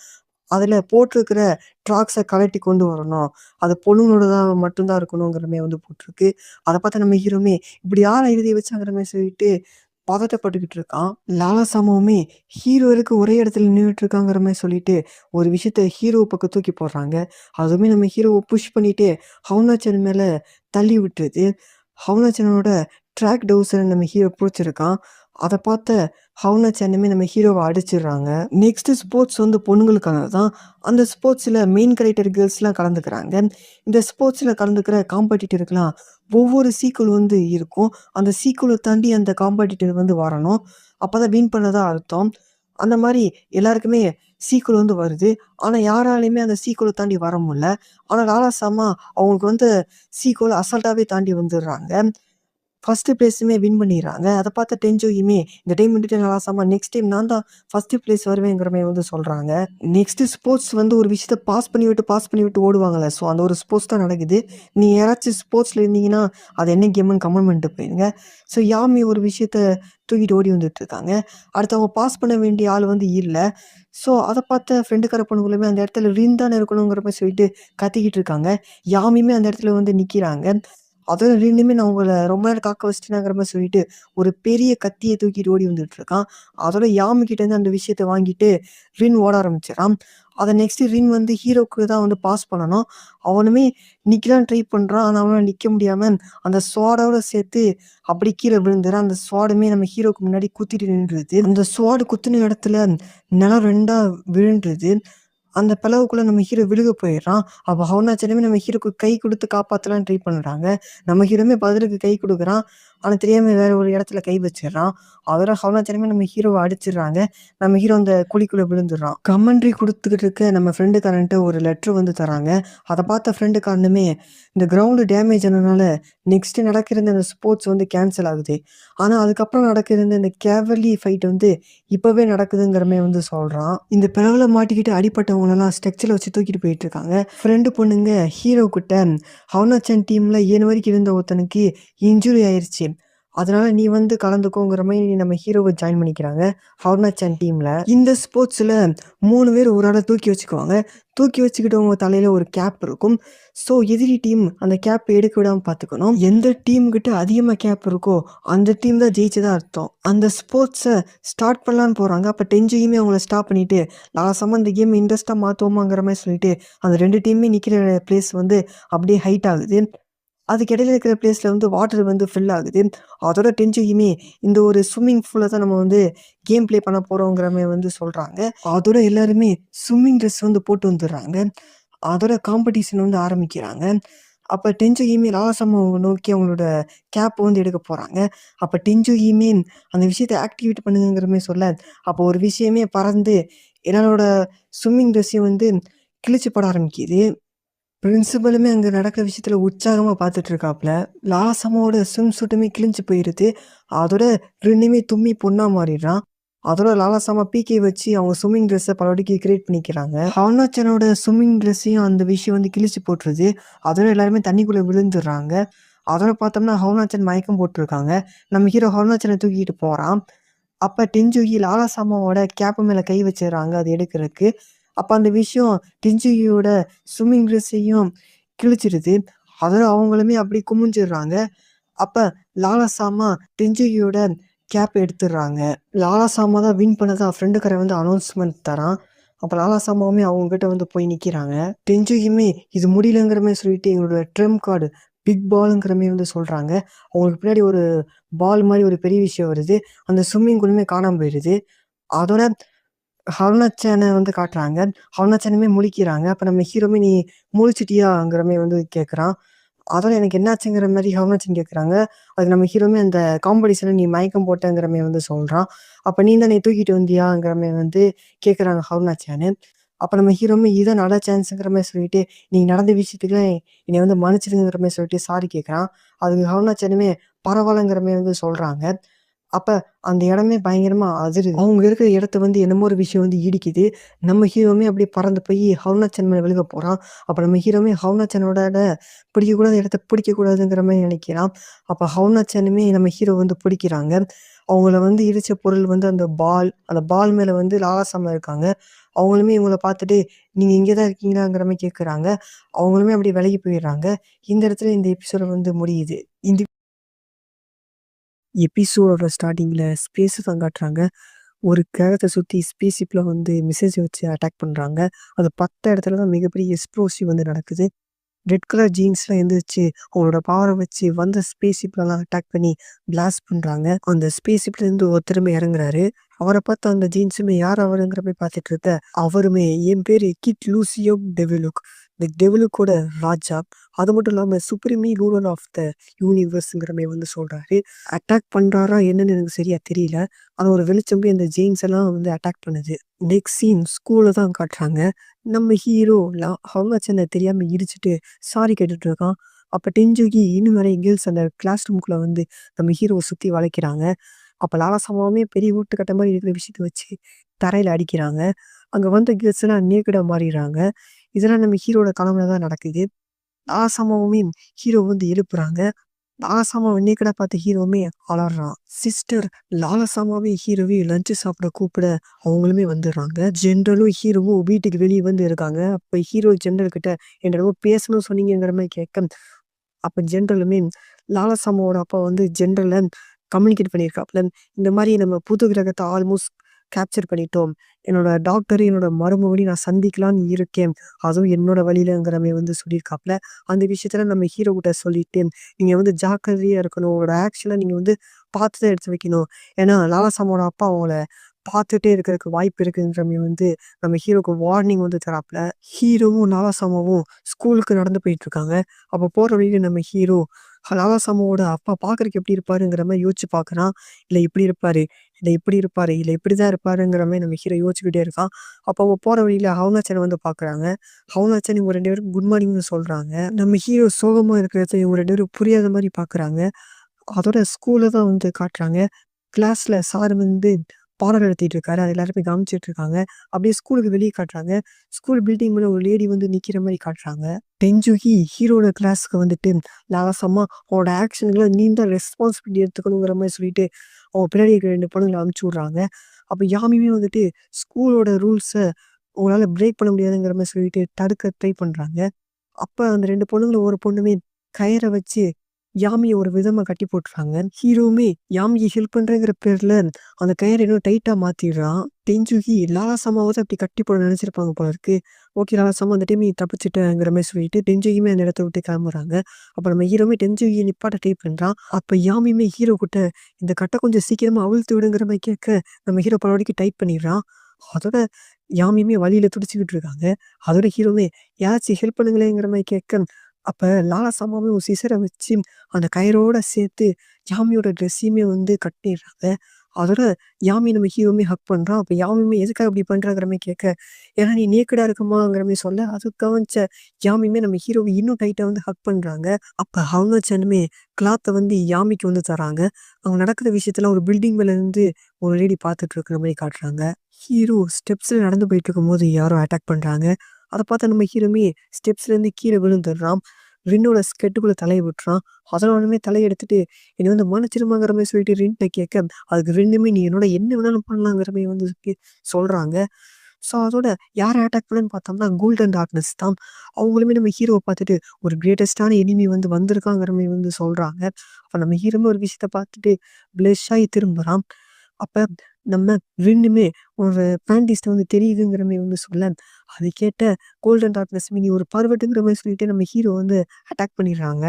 அதுல போட்டிருக்கிற ட்ராக்ஸ கழட்டி கொண்டு வரணும். அது பொண்ணுங்களோடதா மட்டும் தான் இருக்கணுங்கிற மாரி வந்து போட்டிருக்கு. அத பார்த்து நம்ம ஹீரோவுமே, "இப்படி யாரா எழுதி வச்சாங்கிற" மாரி சொல்லிட்டு பதட்டப்பட்டுக்கிட்டு இருக்கான். லாலாசாமாவுமே ஹீரோ எதுக்கு ஒரே இடத்துல நின்னுட்டு இருக்காங்கிற மாரி சொல்லிட்டு, ஒரு விஷயத்த ஹீரோ பக்கம் தூக்கி போடுறாங்க. அதுவுமே நம்ம ஹீரோவ புஷ் பண்ணிட்டு ஹவுனாச்சன் மேல தள்ளி விட்டுருது. ஹவுனாச்சனோட ட்ராக் டவுசர நம்ம ஹீரோ புடிச்சிருக்கான். அத பார்த்த ஹவுனாச்சனுமே நம்ம ஹீரோவ அடிச்சிடுறாங்க. நெக்ஸ்ட் ஸ்போர்ட்ஸ் வந்து பொண்ணுங்களுக்கானது தான். அந்த ஸ்போர்ட்ஸ்ல மெயின் கேரக்டர் கேர்ல்ஸ்லாம் கலந்துக்கிறாங்க. இந்த ஸ்போர்ட்ஸ்ல கலந்துக்கிற காம்படிட்டருக்குலாம் ஒவ்வொரு சீக்வல் வந்து இருக்கும். அந்த சீக்வல தாண்டி அந்த காம்படிட்டர் வந்து வரணும். அப்பதான் வின் பண்ணதா அர்த்தம். அந்த மாரி எல்லாருக்குமே சீக்வல் வந்து வருது. ஆனா யாராலயுமே அந்த சீக்வல தாண்டி வர முடியல. ஆனா லாலாசாமா அவங்களுக்கு வந்து சீக்வல அசால்ட்டாவே தாண்டி வந்துடுறாங்க. ஃபர்ஸ்ட் பிளேஸுமே வின் பண்ணிர்றாங்க. அத பார்த்த டென்ஜோயுமே, இந்த டைம் வந்துட்டு லாலாசாமா நெக்ஸ்ட் டைம் நான் தான் ஃபர்ஸ்ட் பிளேஸ் வருவேங்கிற மாரி வந்து சொல்றாங்க. நெக்ஸ்ட் ஸ்போர்ட்ஸ் வந்து ஒரு விஷயத்த பாஸ் பண்ணி விட்டு ஓடுவாங்கல்ல. ஸோ அந்த ஒரு ஸ்போர்ட்ஸ் தான் நடக்குது. நீங்க யாராச்சும் ஸ்போர்ட்ஸ்ல இருந்தீங்கன்னா, அது என்ன கேம்ன்னு கமெண்ட் பண்ணிட்டு போயிருங்க. ஸோ யாமி ஒரு விஷயத்த தூக்கிட்டு ஓடி வந்துட்டுருக்காங்க. அடுத்து அவங்க பாஸ் பண்ண வேண்டிய ஆள் வந்து இல்ல. ஸோ அத பார்த்த ஃப்ரெண்டுக்கார பொண்ணுங்களுமே அந்த இடத்துல ரின் தானே இருக்கணுங்கிற மாரி சொல்லிட்டு கத்திக்கிட்டு இருக்காங்க. யாமியுமே அந்த இடத்துல வந்து நிக்கிறாங்க. அதோட 2மே நான் உங்கள ரொம்ப நேரம் காக்க வச்சுட்டேனாங்கிற மாரி சொல்லிட்டு, ஒரு பெரிய கத்திய தூக்கிட்டு ஓடி வந்துட்டு இருக்கான். அதோட யாமி கிட்டேருந்து அந்த விஷயத்த வாங்கிட்டு ரின் ஓட ஆரம்பிச்சுறான். அத நெக்ஸ்ட்டு ரின் வந்து ஹீரோக்கு தான் வந்து பாஸ் பண்ணணும். அவனுமே நிக்கலான்னு ட்ரை பண்றான். ஆனா அவனால நிக்க முடியாம அந்த ஸ்வாடோட சேர்த்து அப்படியே கீழ விழுந்துறான். அந்த ஸ்வாடுமே நம்ம ஹீரோக்கு முன்னாடி குத்திட்டு நின்றுது. அந்த ஸ்வாடு குத்துன இடத்துல நிலம் 2ஆ விழுந்துருது. அந்த பிளவுக்குள்ள நம்ம ஹீரோ விழுக போயிடுறான். அப்ப ஹவுனாச்சனுமே நம்ம ஹீரோக்கு கை குடுத்து காப்பாத்தலான்னு ட்ரை பண்றாங்க. நம்ம ஹீரோமே பதிலுக்கு கை குடுக்குறான். ஆனா தெரியாம வேற ஒரு இடத்துல கை வச்சிடுறான். அதோட ஹவுனாச்சனுமே நம்ம ஹீரோவ அடிச்சிடுறாங்க. நம்ம ஹீரோ அந்த குழிக்குள்ள விழுந்துடுறான். கமெண்ட்ரி குடுத்துக்கிட்டு இருக்க நம்ம ஃப்ரெண்டுக்காரன்ட்ட ஒரு லெட்டர் வந்து தராங்க. அத பார்த்த ஃப்ரெண்டுக்காரனுமே இந்த கிரவுண்ட் டேமேஜ் ஆனனால நெக்ஸ்ட் நடக்கிற இந்த ஸ்போர்ட்ஸ் வந்து கேன்சல் ஆகுது. ஆனா அதுக்கப்புறம் நடக்கிற இந்த கேவலி ஃபைட் வந்து இப்பவே நடக்குதுங்கிற மாரி வந்து சொல்றான். இந்த பிளவுல மாட்டிக்கிட்டு அடிபட்டவங்களலாம் ஸ்ட்ரெச்சர்ல வச்சு தூக்கிட்டு போயிட்டு இருக்காங்க. ஃப்ரெண்டு பொண்ணுங்க ஹீரோ கிட்ட ஹவுனாச்சன் டீம்ல 7 வரைக்கும் இருந்த ஒருத்தனுக்கு இன்ஜுரி ஆயிருச்சு. அதனால நீ வந்து கலந்துக்கோங்கிற மாரி நம்ம ஹீரோவ ஜாயின் பண்ணிக்கிறாங்க. ஹவுனாச்சன் டீம்ல. இந்த ஸ்போர்ட்ஸ்ல 3 பேர் ஒரு ஆள தூக்கி வச்சுக்குவாங்க. தூக்கி வச்சுக்கிட்டவங்க தலையில ஒரு கேப் இருக்கும். ஸோ எதிரி டீம் அந்த கேப் எடுக்க விடாம பார்த்துக்கணும். எந்த டீம் கிட்ட அதிகமா கேப் இருக்கோ அந்த டீம் தான் ஜெயிச்சதா அர்த்தம். அந்த ஸ்போர்ட்ஸ ஸ்டார்ட் பண்ணலான்னு போறாங்க. அப்ப டென்ஜியுமே அவங்கள ஸ்டாப் பண்ணிட்டு, லாஸ்ட்டமா இந்த கேம் இன்ட்ரெஸ்ட்டா மாத்துவோமாங்கிற மாரி சொல்லிட்டு, அந்த 2 டீமுமே நிக்கிற பிளேஸ் வந்து அப்படியே ஹைட் ஆகுது. அதுக்கு இடையில இருக்கிற பிளேஸ்ல வந்து வாட்டர் வந்து ஃபில் ஆகுது. அதோட டென்ஜியுமே இந்த ஒரு ஸ்விம்மிங் பூல்ல தான் நம்ம வந்து கேம் ப்ளே பண்ண போறோங்கிற மாரி வந்து சொல்றாங்க. அதோட எல்லாருமே ஸ்விம்மிங் ட்ரெஸ் வந்து போட்டு வந்துடுறாங்க. அதோட காம்படிஷன் வந்து ஆரம்பிக்கிறாங்க. அப்ப டென்ஜுகிமே லாவாசம்மாவ நோக்கி அவங்களோட கேப் வந்து எடுக்க போறாங்க. அப்ப டென்ஜுகிமே அந்த விஷயத்த ஆக்டிவேட் பண்ணுங்கங்கிற மாரி சொல்ல, அப்போ ஒரு விஷயமே பறந்து எல்லாரோட ஸ்விம்மிங் ட்ரெஸ்ஸையும் வந்து கிழிச்சு போட ஆரம்பிக்குது. பிரின்சிபலுமே அங்க நடக்கிற விஷயத்துல உற்சாகமா பார்த்துட்டு இருக்காப்ல. லாசமோட ஸ்விம் சூட்டுமே கிழிஞ்சு போயிருது. அதோட 2மே தும்மி பொண்ணா மாறிடுறான். அதோட லாலாசாமா பிகே வச்சு அவங்க ஸ்விம்மிங் ட்ரெஸ்ஸ பலவாட்டிக்கு கிரியேட் பண்ணிக்கிறாங்க. ஹானாச்சனோட ஸ்விம்மிங் ட்ரெஸ்ஸையும் அந்த விஷயம் வந்து கிழிச்சு போட்டுருது. அதோட எல்லாருமே தண்ணிக்குள்ள விழுந்துடுறாங்க. அதோட பார்த்தோம்னா ஹவுனாச்சன் மயக்கம் போட்டுருக்காங்க. நம்ம ஹீரோ ஹவுனாச்சன தூக்கிட்டு போறான். அப்ப டென்ஜுகி லாலாசாமாவோட கேப் மேல கை வச்சுர்றாங்க அது எடுக்கறக்கு. அப்ப அந்த விஷயம் டென்ஜுகியோட ஸ்விம்மிங் ட்ரெஸ்ஸையும் கிழிச்சிருது. அதோட அவங்களுமே அப்படியே குமிஞ்சிடுறாங்க. அப்ப லாலாசாமா டென்ஜுகியோட கேப் எடுத்துடுறாங்க. லாலாசாமா தான் வின் பண்ணதா ஃப்ரெண்டுக்காரன் வந்து அனௌன்ஸ்மென்ட் தரான். அப்ப லாலாசாமாவுமே அவங்ககிட்ட வந்து போய் நிக்கிறாங்க. டென்ஜுகியுமே இது முடியலங்கிற மாரி சொல்லிட்டு எங்களோட ட்ரம்ப் கார்டு பிக் பால்ங்கிற மாரி வந்து சொல்றாங்க. அவங்களுக்கு பின்னாடி ஒரு பால் மாரி ஒரு பெரிய விஷயம் வருது. அந்த ஸ்விம்மிங் பூலுமே காணாம போயிருது. அதோட ஹவுனாச்சான வந்து காட்டுறாங்க. ஹவுனாச்சானுமே முழிக்கிறாங்க. அப்ப நம்ம ஹீரோவுமே "நீ முழிச்சிட்டியாங்கிற" மாரி வந்து கேட்குறான். அதோட எனக்கு என்னாச்சுங்கிற மாரி ஹவுனாச்சன் கேட்குறாங்க. அதுக்கு நம்ம ஹீரோவுமே அந்த காம்படிஷன்ல "நீ மயக்கம் போட்டங்கிற" மாரி வந்து சொல்றான். அப்ப "நீ தான் என்னைய தூக்கிட்டு வந்தியாங்கிற" மாரி வந்து கேட்குறாங்க ஹவுனாச்சானு. அப்ப நம்ம ஹீரோவுமே "இதுதான் நல்ல சான்ஸ்ங்கிற" மாரி சொல்லிட்டு, "நீங்க நடந்த விஷயத்துக்குலாம் என்னைய வந்து மன்னிச்சிடுங்கிற" மாரி சொல்லிட்டு சாரி கேட்குறான். அதுக்கு ஹவுனாச்சானுமே பரவால்லங்கிற மாரி வந்து சொல்றாங்க. அப்ப அந்த இடமே பயங்கரமா அதிருது. அவங்க இருக்கிற இடத்த வந்து என்னமோ ஒரு விஷயம் வந்து இடிக்குது. நம்ம ஹீரோவுமே அப்படியே பறந்து போய் ஹவுனாச்சன் மேல விழுக போறான். அப்ப நம்ம ஹீரோவுமே ஹவுனாச்சனோட பிடிக்கக்கூடாத இடத்த பிடிக்கக்கூடாதுங்கிற மாரி நினைக்கிறான். அப்ப ஹவுனாச்சனுமே நம்ம ஹீரோ வந்து பிடிக்கிறாங்க. அவங்கள வந்து இடிச்ச பொருள் வந்து அந்த பால். அந்த பால் மேல வந்து லாலாசாமா இருக்காங்க. அவங்களுமே இவங்கள பார்த்துட்டு, "நீங்க இங்க தான் இருக்கீங்களாங்கிற" மாரி கேட்குறாங்க. அவங்களுமே அப்படியே விலகி போயிடுறாங்க. இந்த இடத்துல இந்த எபிசோட் வந்து முடியுது. இந்த எபிசோடோட ஸ்டார்ட்டிங்ல ஸ்பேஸ தான் காட்டுறாங்க. ஒரு கிரகத்த சுத்தி ஸ்பேஸ் ஷிப்ல வந்து மிசைல்ஸ வச்சு அட்டாக் பண்றாங்க. அது பத்த இடத்துல தான் மிகப்பெரிய எக்ஸ்ப்ளோசிவ் வந்து நடக்குது. ரெட் கலர் ஜீன்ஸ்லாம் எந்திரிச்சு அவங்களோட பவர வச்சு வந்த ஸ்பேஸ் ஷிப்லலாம் அட்டாக் பண்ணி பிளாஸ்ட் பண்றாங்க. அந்த ஸ்பேஸ் ஷிப்ல இருந்து ஒருத்தருமே இறங்குறாரு. அவர பார்த்து அந்த ஜீன்ஸுமே யார் அவருங்கிற போய் பார்த்துட்டு இருக்க, அவருமே என் பேரு கிட் லூசியோ டெவிலுக். இந்த டெவிலுக்கோட ராஜா. அது மட்டும் இல்லாம சுப்ரீம்லி ரூலர் ஆஃப் த யூனிவர்ஸ்ங்கிற மாரி வந்து சொல்றாரு. அட்டாக் பண்றாரா என்னன்னு எனக்கு சரியா தெரியல. ஆனா ஒரு வெளிச்சம் போய் அந்த ஜெயின்ஸ் எல்லாம் வந்து அட்டாக் பண்ணுது. நெக்ஸ்ட் சீன் ஸ்கூல்ல தான் காட்டுறாங்க. நம்ம ஹீரோ ஹவுனாச்சன தெரியாம இடிச்சுட்டு சாரி கேட்டுட்டு இருக்கான். அப்ப டென்ஜுகி இன்னும் நெறைய கேர்ள்ஸ் அந்த கிளாஸ் ரூம்குள்ள வந்து நம்ம ஹீரோவ சுத்தி வளைக்கிறாங்க. அப்ப லாலாசாமாவுமே பெரிய ஊட்டுக்கட்ட மாரி இருக்கிற விஷயத்த வச்சு தரையில அடிக்கிறாங்க. அங்க வந்த கேர்ள்ஸ் எல்லாம் நேக்கடா மாறிடுறாங்க. இதெல்லாம் நம்ம ஹீரோட கனவுல தான் நடக்குது. லாலாசாமாவுமே ஹீரோ வந்து எழுப்புறாங்க. லாலாசாமாவ நேக்கடா பார்த்த ஹீரோவுமே அலர்றான். சிஸ்டர் லாலாசாமாவே ஹீரோவே லஞ்ச் சாப்பிட கூப்பிட அவங்களுமே வந்துடுறாங்க. ஜெனரலும் ஹீரோவும் வீட்டுக்கு வெளிய வந்து இருக்காங்க. அப்ப ஹீரோ ஜெனரல் கிட்ட என்ட்ட என்னமோ பேசணும்னு சொன்னீங்கங்கிற மாரி கேட்க, அப்ப ஜென்ரலுமே லாலசாமாவோட அப்பா வந்து ஜென்ரல கம்யூனிகேட் பண்ணியிருக்காப்ல. இந்த மாரி நம்ம புது கிரகத்த ஆல்மோஸ்ட் கேப்சர் பண்ணிட்டோம். என்னோட டாக்டர், என்னோட மருமகளையும் நான் சந்திக்கலான்னு இருக்கேன். அதுவும் என்னோட வழியிலங்கிற மாரி வந்து சொல்லியிருக்காப்ல. அந்த விஷயத்துல நம்ம ஹீரோ கிட்ட சொல்லிட்டு, நீங்க வந்து ஜாக்கிரதையா இருக்கணும். உங்களோட ஆக்ஷன நீங்க வந்து பார்த்து தான் எடுத்து வைக்கணும். ஏன்னா லாலசாமாவோட அப்பா உங்கள பார்த்துட்டே இருக்கறதுக்கு வாய்ப்பு இருக்குன்ற மாரி வந்து நம்ம ஹீரோக்கு வார்னிங் வந்து தராப்ல. ஹீரோவும் லாலசாமாவும் ஸ்கூலுக்கு நடந்து போயிட்டுருக்காங்க. அப்ப போற வழியில நம்ம ஹீரோ லாலசாமாவோட அப்பா பார்க்கறதுக்கு எப்படி இருப்பாருங்கிற மாரி யோசிச்சு பார்க்குறான். இல்ல இப்படி இருப்பாரு, இல்ல இப்படி இருப்பாரு, இல்ல இப்படிதான் இருப்பாருங்கிற மாரி நம்ம ஹீரோ யோசிச்சுக்கிட்டே இருக்கான். அப்போ அவங்க போற வழியில ஹவுனாச்சன வந்து பார்க்குறாங்க. ஹவுனாச்சன் இவங்க 2 பேரும் குட் மார்னிங்னு சொல்றாங்க. நம்ம ஹீரோ சோகமா இருக்கிறத இவங்க 2 பேரும் புரியாத மாரி பார்க்குறாங்க. அதோட ஸ்கூல தான் வந்து காட்டுறாங்க. கிளாஸ்ல சார் வந்து பாடம் நடத்திட்டு இருக்காரு. அது எல்லாருமே கவனிச்சுட்டு இருக்காங்க. அப்படியே ஸ்கூலுக்கு வெளிய காட்டுறாங்க. ஸ்கூல் பில்டிங் மேல ஒரு லேடி வந்து நிக்கிற மாரி காட்டுறாங்க. டென்ஜுகி ஹீரோட கிளாஸ்க்கு வந்துட்டு லாசமா உன்னோட ஆக்ஷன்ல நீ தான் ரெஸ்பான்சிபிலிட்டி எடுத்துக்கணுங்கிற மாரி சொல்லிட்டு, அவங்க பின்னாடி இருக்கிற 2 பொண்ணுங்கள அனுப்பிச்சு விடுறாங்க. அப்ப யாமியுமே வந்துட்டு ஸ்கூலோட ரூல்ஸ உங்களால பிரேக் பண்ண முடியாதுங்கிற மாரி சொல்லிட்டு தடுக்க ட்ரை பண்றாங்க. அப்ப அந்த 2 பொண்ணுங்கள ஒரு பொண்ணுமே கயிற வச்சு யாமிய ஒரு விதமா கட்டி போட்டுறாங்க. ஹீரோவுமே யாமிக்கு ஹெல்ப் பண்றேங்கிற பேர்ல அந்த கயிற இன்னும் டைட்டா மாத்திடுறான். டென்ஜுகி லாலாசாமாவ தான் அப்படி கட்டி போட நினைச்சிருப்பாங்க போல இருக்கு. ஓகே லாலாசாமா அந்த டைம் நீ தப்பிச்சுட்டங்கிற மாரி சொல்லிட்டு டென்ஜுகியுமே அந்த இடத்த விட்டு கிளம்புறாங்க. அப்ப நம்ம ஹீரோவுமே டென்ஜுகிய நிப்பாட்ட ட்ரை பண்றான். அப்ப யாமியுமே ஹீரோ கிட்ட இந்த கட்ட கொஞ்சம் சீக்கிரமா அவிழ்த்து விடுங்கிற மாரி கேட்க, நம்ம ஹீரோ பலவாட்டிக்கு டைட் பண்ணிடுறான். அதோட யாமியுமே வலியில துடிச்சுக்கிட்டு இருக்காங்க. அதோட ஹீரோவுமே யாராச்சும் ஹெல்ப் பண்ணுங்களேங்கிற மாரி கேட்க, அப்ப லாலாசாமாவே ஒரு சிசர வச்சு அந்த கயிறோட சேர்த்து யாமியோட ட்ரெஸ்ஸையுமே வந்து கட்டிடுறாங்க. அதோட யாமி நம்ம ஹீரோவுமே ஹக் பண்றான். அப்ப யாமியுமே எதுக்காக இப்படி பண்றாங்கிற மாரி கேட்க, ஏன்னா நீ நேக்கடா இருக்கமாங்கிற மாரி சொல்ல, அது கவனிச்ச யாமியுமே நம்ம ஹீரோவ இன்னும் டைட்டா வந்து ஹக் பண்றாங்க. அப்ப ஹவுனாச்சனுமே கிளாத்த வந்து யாமிக்கு வந்து தராங்க. அங்க நடக்கிற விஷயத்துல ஒரு பில்டிங் மேல இருந்து ஒரு லேடி பார்த்துட்டு இருக்கிற மாரி காட்டுறாங்க. ஹீரோ ஸ்டெப்ஸ்ல நடந்து போயிட்டு இருக்கும்போது யாரோ அட்டாக் பண்றாங்க. அத பார்த்த நம்ம ஹீரோவுமே ஸ்டெப்ஸ்லேருந்து கீழ விழுந்துடுறான். ரின்னோட ஸ்கெட்டுக்குள்ள தலைய விட்டுறான். அதனாலுமே தலைய எடுத்துட்டு என்னை வந்து மன்னிச்சிடுமாங்கிற மாரி சொல்லிட்டு ரின்ட்ட கேட்க, அதுக்கு ரின்னுமே நீ என்னோட என்ன வேணாலும் பண்ணலாங்கிற மாரி வந்து சொல்றாங்க. ஸோ அதோட யார அட்டாக் பண்ணன்னு பார்த்தோம்னா, கோல்டன் டார்க்னஸ் தான். அவங்களுமே நம்ம ஹீரோவ பார்த்துட்டு ஒரு கிரேட்டஸ்ட்டான எனிமி வந்து வந்திருக்காங்கிற மாரி வந்து சொல்றாங்க. அப்ப நம்ம ஹீரோவுமே ஒரு விஷயத்த பார்த்துட்டு ப்ளஷ் ஆயி திரும்புறான். அப்ப நம்ம ரின்னுமே ஒரு சயின்டிஸ்ட் வந்து தெரியுதுங்கிற மாரி வந்து சொல்ல, அது கேட்ட கோல்டன் டார்க்னஸ் நீ ஒரு பர்வட்டுங்கிற மாரி சொல்லிட்டு நம்ம ஹீரோ வந்து அட்டாக் பண்ணிடுறாங்க.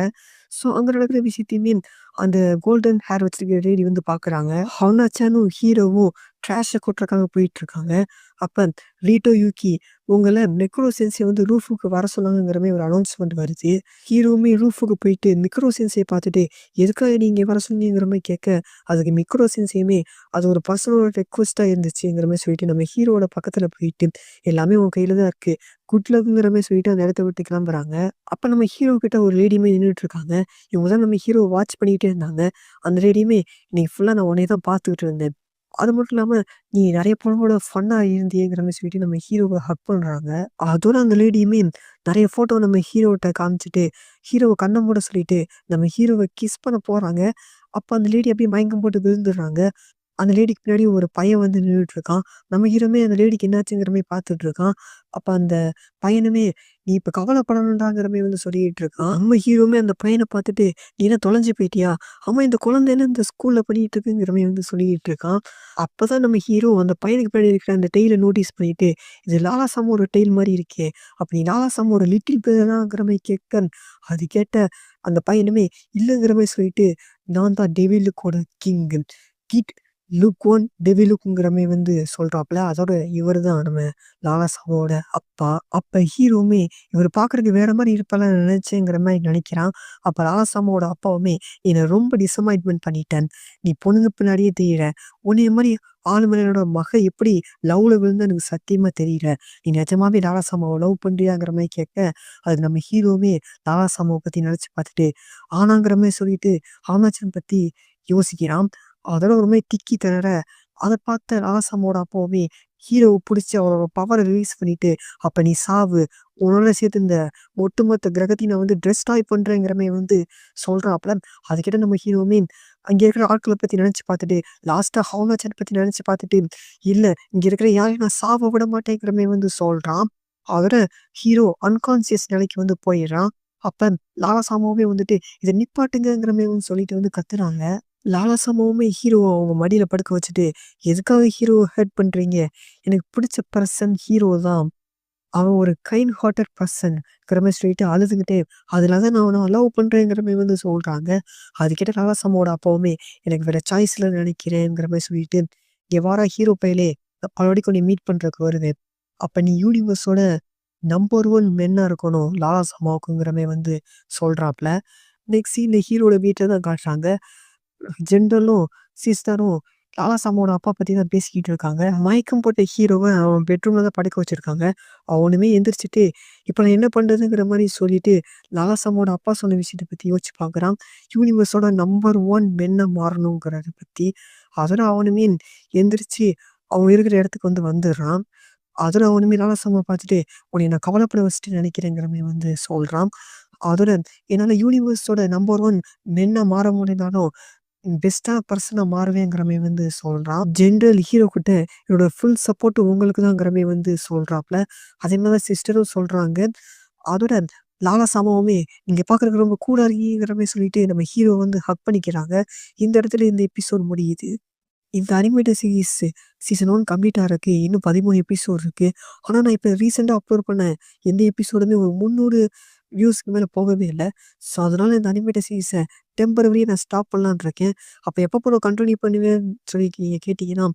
ஸோ அங்க நடக்கிற விஷயத்தையுமே அந்த கோல்டன் ஹேர் வச்சிருக்கிற லேடி வந்து பார்க்குறாங்க. ஹவுனாச்சானும் ஹீரோவும் ட்ராஷ கொட்டுறதுக்காக போயிட்டுருக்காங்க. அப்ப ரீட்டோ யூகி உங்கள நெக்ரோ சென்சை வந்து ரூஃபுக்கு வர சொன்னாங்கங்கிற மாரி ஒரு அனௌன்ஸ்மென்ட் வருது. ஹீரோவுமே ரூஃபுக்கு போயிட்டு மிக்ரோ சென்சைய பார்த்துட்டு, எதுக்காக நீங்க வர சொன்னீங்கங்கிற மாரி கேட்க, அதுக்கு மிக்ரோ சென்சையுமே அது ஒரு பர்சனல் ரெக்வெஸ்ட்டா இருந்துச்சுங்கிற மாரி சொல்லிட்டு நம்ம ஹீரோவோட பக்கத்துல போயிட்டு, எல்லாமே உன் கையில தான் இருக்கு. குட் லக்ங்கிற மாரி சொல்லிட்டு அந்த இடத்த விட்டு கிளம்புறாங்க. அப்ப நம்ம ஹீரோ கிட்ட ஒரு லேடியுமே நின்னுட்டு இருக்காங்க. இவங்க தான் நம்ம ஹீரோவ வாட்ச் பண்ணிக்கிட்டே இருந்தாங்க. அந்த லேடியுமே இன்னைக்கு ஃபுல்லா நான் உன்னைய தான் பார்த்துக்கிட்டு இருந்தேன். அது மட்டும் இல்லாம நீ நெறைய பொண்ணுங்களோட ஃபன்னா இருந்தியேங்கிற மாரி சொல்லிட்டு நம்ம ஹீரோவ ஹக் பண்றாங்க. அதோட அந்த லேடியுமே நெறைய ஃபோட்டோ நம்ம ஹீரோட்ட காமிச்சுட்டு, ஹீரோவ கண்ண மூட சொல்லிட்டு, நம்ம ஹீரோவ கிஸ் பண்ண போறாங்க. அப்ப அந்த லேடி அப்படியே மயக்கம் போட்டு விழுந்துடுறாங்க. அந்த லேடிக்கு பின்னாடி ஒரு பையன் வந்து நின்னுட்டு இருக்கான். நம்ம ஹீரோவுமே அந்த லேடிக்கு என்னாச்சுங்கிற மாரி பார்த்துட்டு இருக்கான். அப்ப அந்த பையனுமே, "நீ இப்ப கவலைப்படணும்டாங்கிற" மாரி வந்து சொல்லிட்டு இருக்கான். நம்ம ஹீரோவுமே அந்த பையன பார்த்துட்டு, "நீ என்ன தொலைஞ்சு போயிட்டியா? ஆமா இந்த குழந்தை என்ன இந்த ஸ்கூல்ல பண்ணிட்டு இருக்குங்கிற" மாரி வந்து சொல்லிட்டு இருக்கான். அப்பதான் நம்ம ஹீரோ அந்த பையனுக்கு பின்னாடி இருக்கிற அந்த டெய்ல நோட்டீஸ் பண்ணிட்டு, "இது லாலா சாமோட டெய்ல் மாரி இருக்கே! அப்ப நீ லாலா சாமோட லிட்டில் பிரதராங்கிற" மாரி கேட்க, அது கேட்ட அந்த பையனுமே இல்லங்கிற மாரி சொல்லிட்டு, "நான் தான் டெவிலுக்கோட கிங். கிட் லுக் ஒன் டெவிலுக்குங்கிற மாரி வந்து சொல்றாப்ல. அதோட இவரு தான் நம்ம லாலா சாமோட அப்பா. அப்ப ஹீரோவுமே இவரு பார்க்கறதுக்கு வேற மாரி இருப்பார்ன்னு நினைச்சேங்கிற மாரி நினைக்கிறான். அப்ப லாலா சாமோட அப்பாவுமே, "என்ன ரொம்ப டிசப்பாயின்ட்மென்ட் பண்ணிட்டேன். நீ பொண்ணுங்க பின்னாடியே திரியிற. உன்னைய மாரி ஆளு மேல என்னோட மக எப்படி லவ்ல விழுந்தா எனக்கு சத்தியமா தெரியல. நீ நிஜமாவே லாலா சாமாவ லவ் பண்றியாங்கிற" மாரி கேட்க, அதுக்கு நம்ம ஹீரோவுமே லாலா சாமாவ பத்தி நினைச்சு பார்த்துட்டு, ஆனாங்கிற மாரி சொல்லிட்டு அருணாச்சலம் பத்தி யோசிக்கிறான். அதோட ஒரு மாரி திக்கி திணற, அத பார்த்த ராசாமோட அப்பாவுமே ஹீரோவ புடிச்சு அவரோட பவர ரிலீஸ் பண்ணிட்டு, "அப்ப நீ சாவு. உன்னோட சேர்த்து இந்த ஒட்டுமொத்த கிரகத்தையும் நான் வந்து டெஸ்ட்ராய் பண்றேங்கிற" மாரி வந்து சொல்றாப்ல. அது கேட்ட நம்ம ஹீரோவுமே அங்க இருக்கிற ஆட்கள பத்தி நினைச்சு பார்த்துட்டு, லாஸ்ட்டா ஹவுனாச்சன் பத்தி நினைச்சு பார்த்துட்டு, "இல்ல இங்க இருக்கிற யாரையும் நான் சாவ விட மாட்டேங்கிற" மாரி வந்து சொல்றான். அதோட ஹீரோ அன்கான்ஷியஸ் நிலைக்கு வந்து போயிடுறான். அப்ப லாலா சாமாவே வந்துட்டு, "இத நிப்பாட்டுங்கங்கிற" மாரி வந்து சொல்லிட்டு வந்து கத்துறாங்க. லாலா சாமாவுமே ஹீரோவ அவங்க மடியில படுக்க வச்சுட்டு, "எதுக்காக ஹீரோவ ஹர்ட் பண்றீங்க? எனக்கு பிடிச்ச பெர்சன் ஹீரோ தான். அவன் ஒரு கைண்ட் ஹார்ட்டட் பெர்சன்ங்கிற" மாரி சொல்லிட்டு அழுதுகிட்டே, "அதனால தான் நான் அவன லவ் பண்றேங்கிற" மாரி வந்து சொல்றாங்க. அது கேட்ட லாலா சாமாவோட அப்பாவுமே, "எனக்கு வேற சாய்ஸ் இல்லன்னு நெனைக்கிறேங்கிற" மாரி சொல்லிட்டு, "இங்க வாடா ஹீரோ பயலே! மறுபடியும் உன்னைய மீட் பண்றதுக்கு வருவேன். அப்ப நீ யூனிவர்ஸோட நம்பர் 1 மென்னா இருக்கணும் லாலா சமாவுக்குங்கிற மாரி வந்து சொல்றாப்ல. நெக்ஸ்ட் சீன்ல ஹீரோட வீட்ல தான் காட்டுறாங்க. ஜெனரலும், சிஸ்டரும் லாலா சாமோட அப்பா பத்தி தான் பேசிக்கிட்டு இருக்காங்க. மயக்கம் போட்ட ஹீரோவ அவன் பெட்ரூம்ல தான் படுக்க வச்சிருக்காங்க. அவனுமே எந்திரிச்சுட்டு, இப்ப நான் என்ன பண்றதுங்கிற மாரி சொல்லிட்டு, லாலா சாமோட அப்பா சொன்ன விஷயத்த பத்தி யோசிச்சு பார்க்குறான். யூனிவர்ஸோட நம்பர் 1 மென்னா மாறணுங்கிறத பத்தி. அதோட அவனுமே எந்திரிச்சு, அவன் இருக்கிற இடத்துக்கு வந்து வந்துர்றான். அதோட அவனுமே லாலா சாம பார்த்துட்டு, "உன்னைய நான் கவலைப்பட வச்சுட்டேன்னு நெனைக்கிறேங்கிற" மாரி வந்து சொல்றான். அதோட என்னால யூனிவர்ஸோட நம்பர் 1 மென்னா மாற முடியலனாலும், பெஸ்ட்டான பெர்சனா மாறுவேங்கிற மாரி வந்து சொல்றான். ஜெனரல் ஹீரோ கிட்ட என்னோட ஃபுல் சப்போர்ட் உங்களுக்கு தான்ங்கிற மாரி வந்து சொல்றாப்ல. அதே மாரி தான் சிஸ்டரும் சொல்றாங்க. அதோட லாலா சாமாவுமே, "நீங்க பார்க்கறதுக்கு ரொம்ப கூலா இருக்கீங்கங்கிற" மாரி சொல்லிட்டு நம்ம ஹீரோ வந்து ஹக் பண்ணிக்கிறாங்க. இந்த இடத்துல இந்த எபிசோட் முடியுது. இந்த அனிமேட்டட் சீரிஸ் சீசன் 1 கம்ப்ளீட் ஆறதுக்கு இன்னும் 13 எபிசோட் இருக்கு. ஆனா, நான் இப்ப ரீசென்ட்டா அப்லோட் பண்ண எந்த எபிசோடுமே ஒரு 300 வியூஸ்க்கு மேல போகவே இல்ல. ஸோ, அதனால இந்த அனிமேட்டட் சீரிஸ டெம்பரவரியா நான் ஸ்டாப் பண்ணலான்னு இருக்கேன். அப்ப எப்ப ப்ரோ கன்டின்யூ பண்ணுவேன்னு சொல்லி நீங்க கேட்டீங்கன்னா,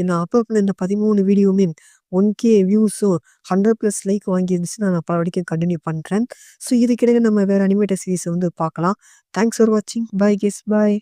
நான் அப்லோட் பண்ண இந்த 13 வீடியோவுமே 1K வியூஸும் 100+ லைக் வாங்கியிருந்துச்சுன்னா, நான் அப்ப வரைக்கும் கன்டின்யூ பண்றேன். ஸோ, இதுக்கிடையில நம்ம வேற அனிமேட்டட் சீரிஸ வந்து பார்க்கலாம். தேங்க்ஸ் ஃபார் வாட்சிங். பாய் கெஸ் பாய்.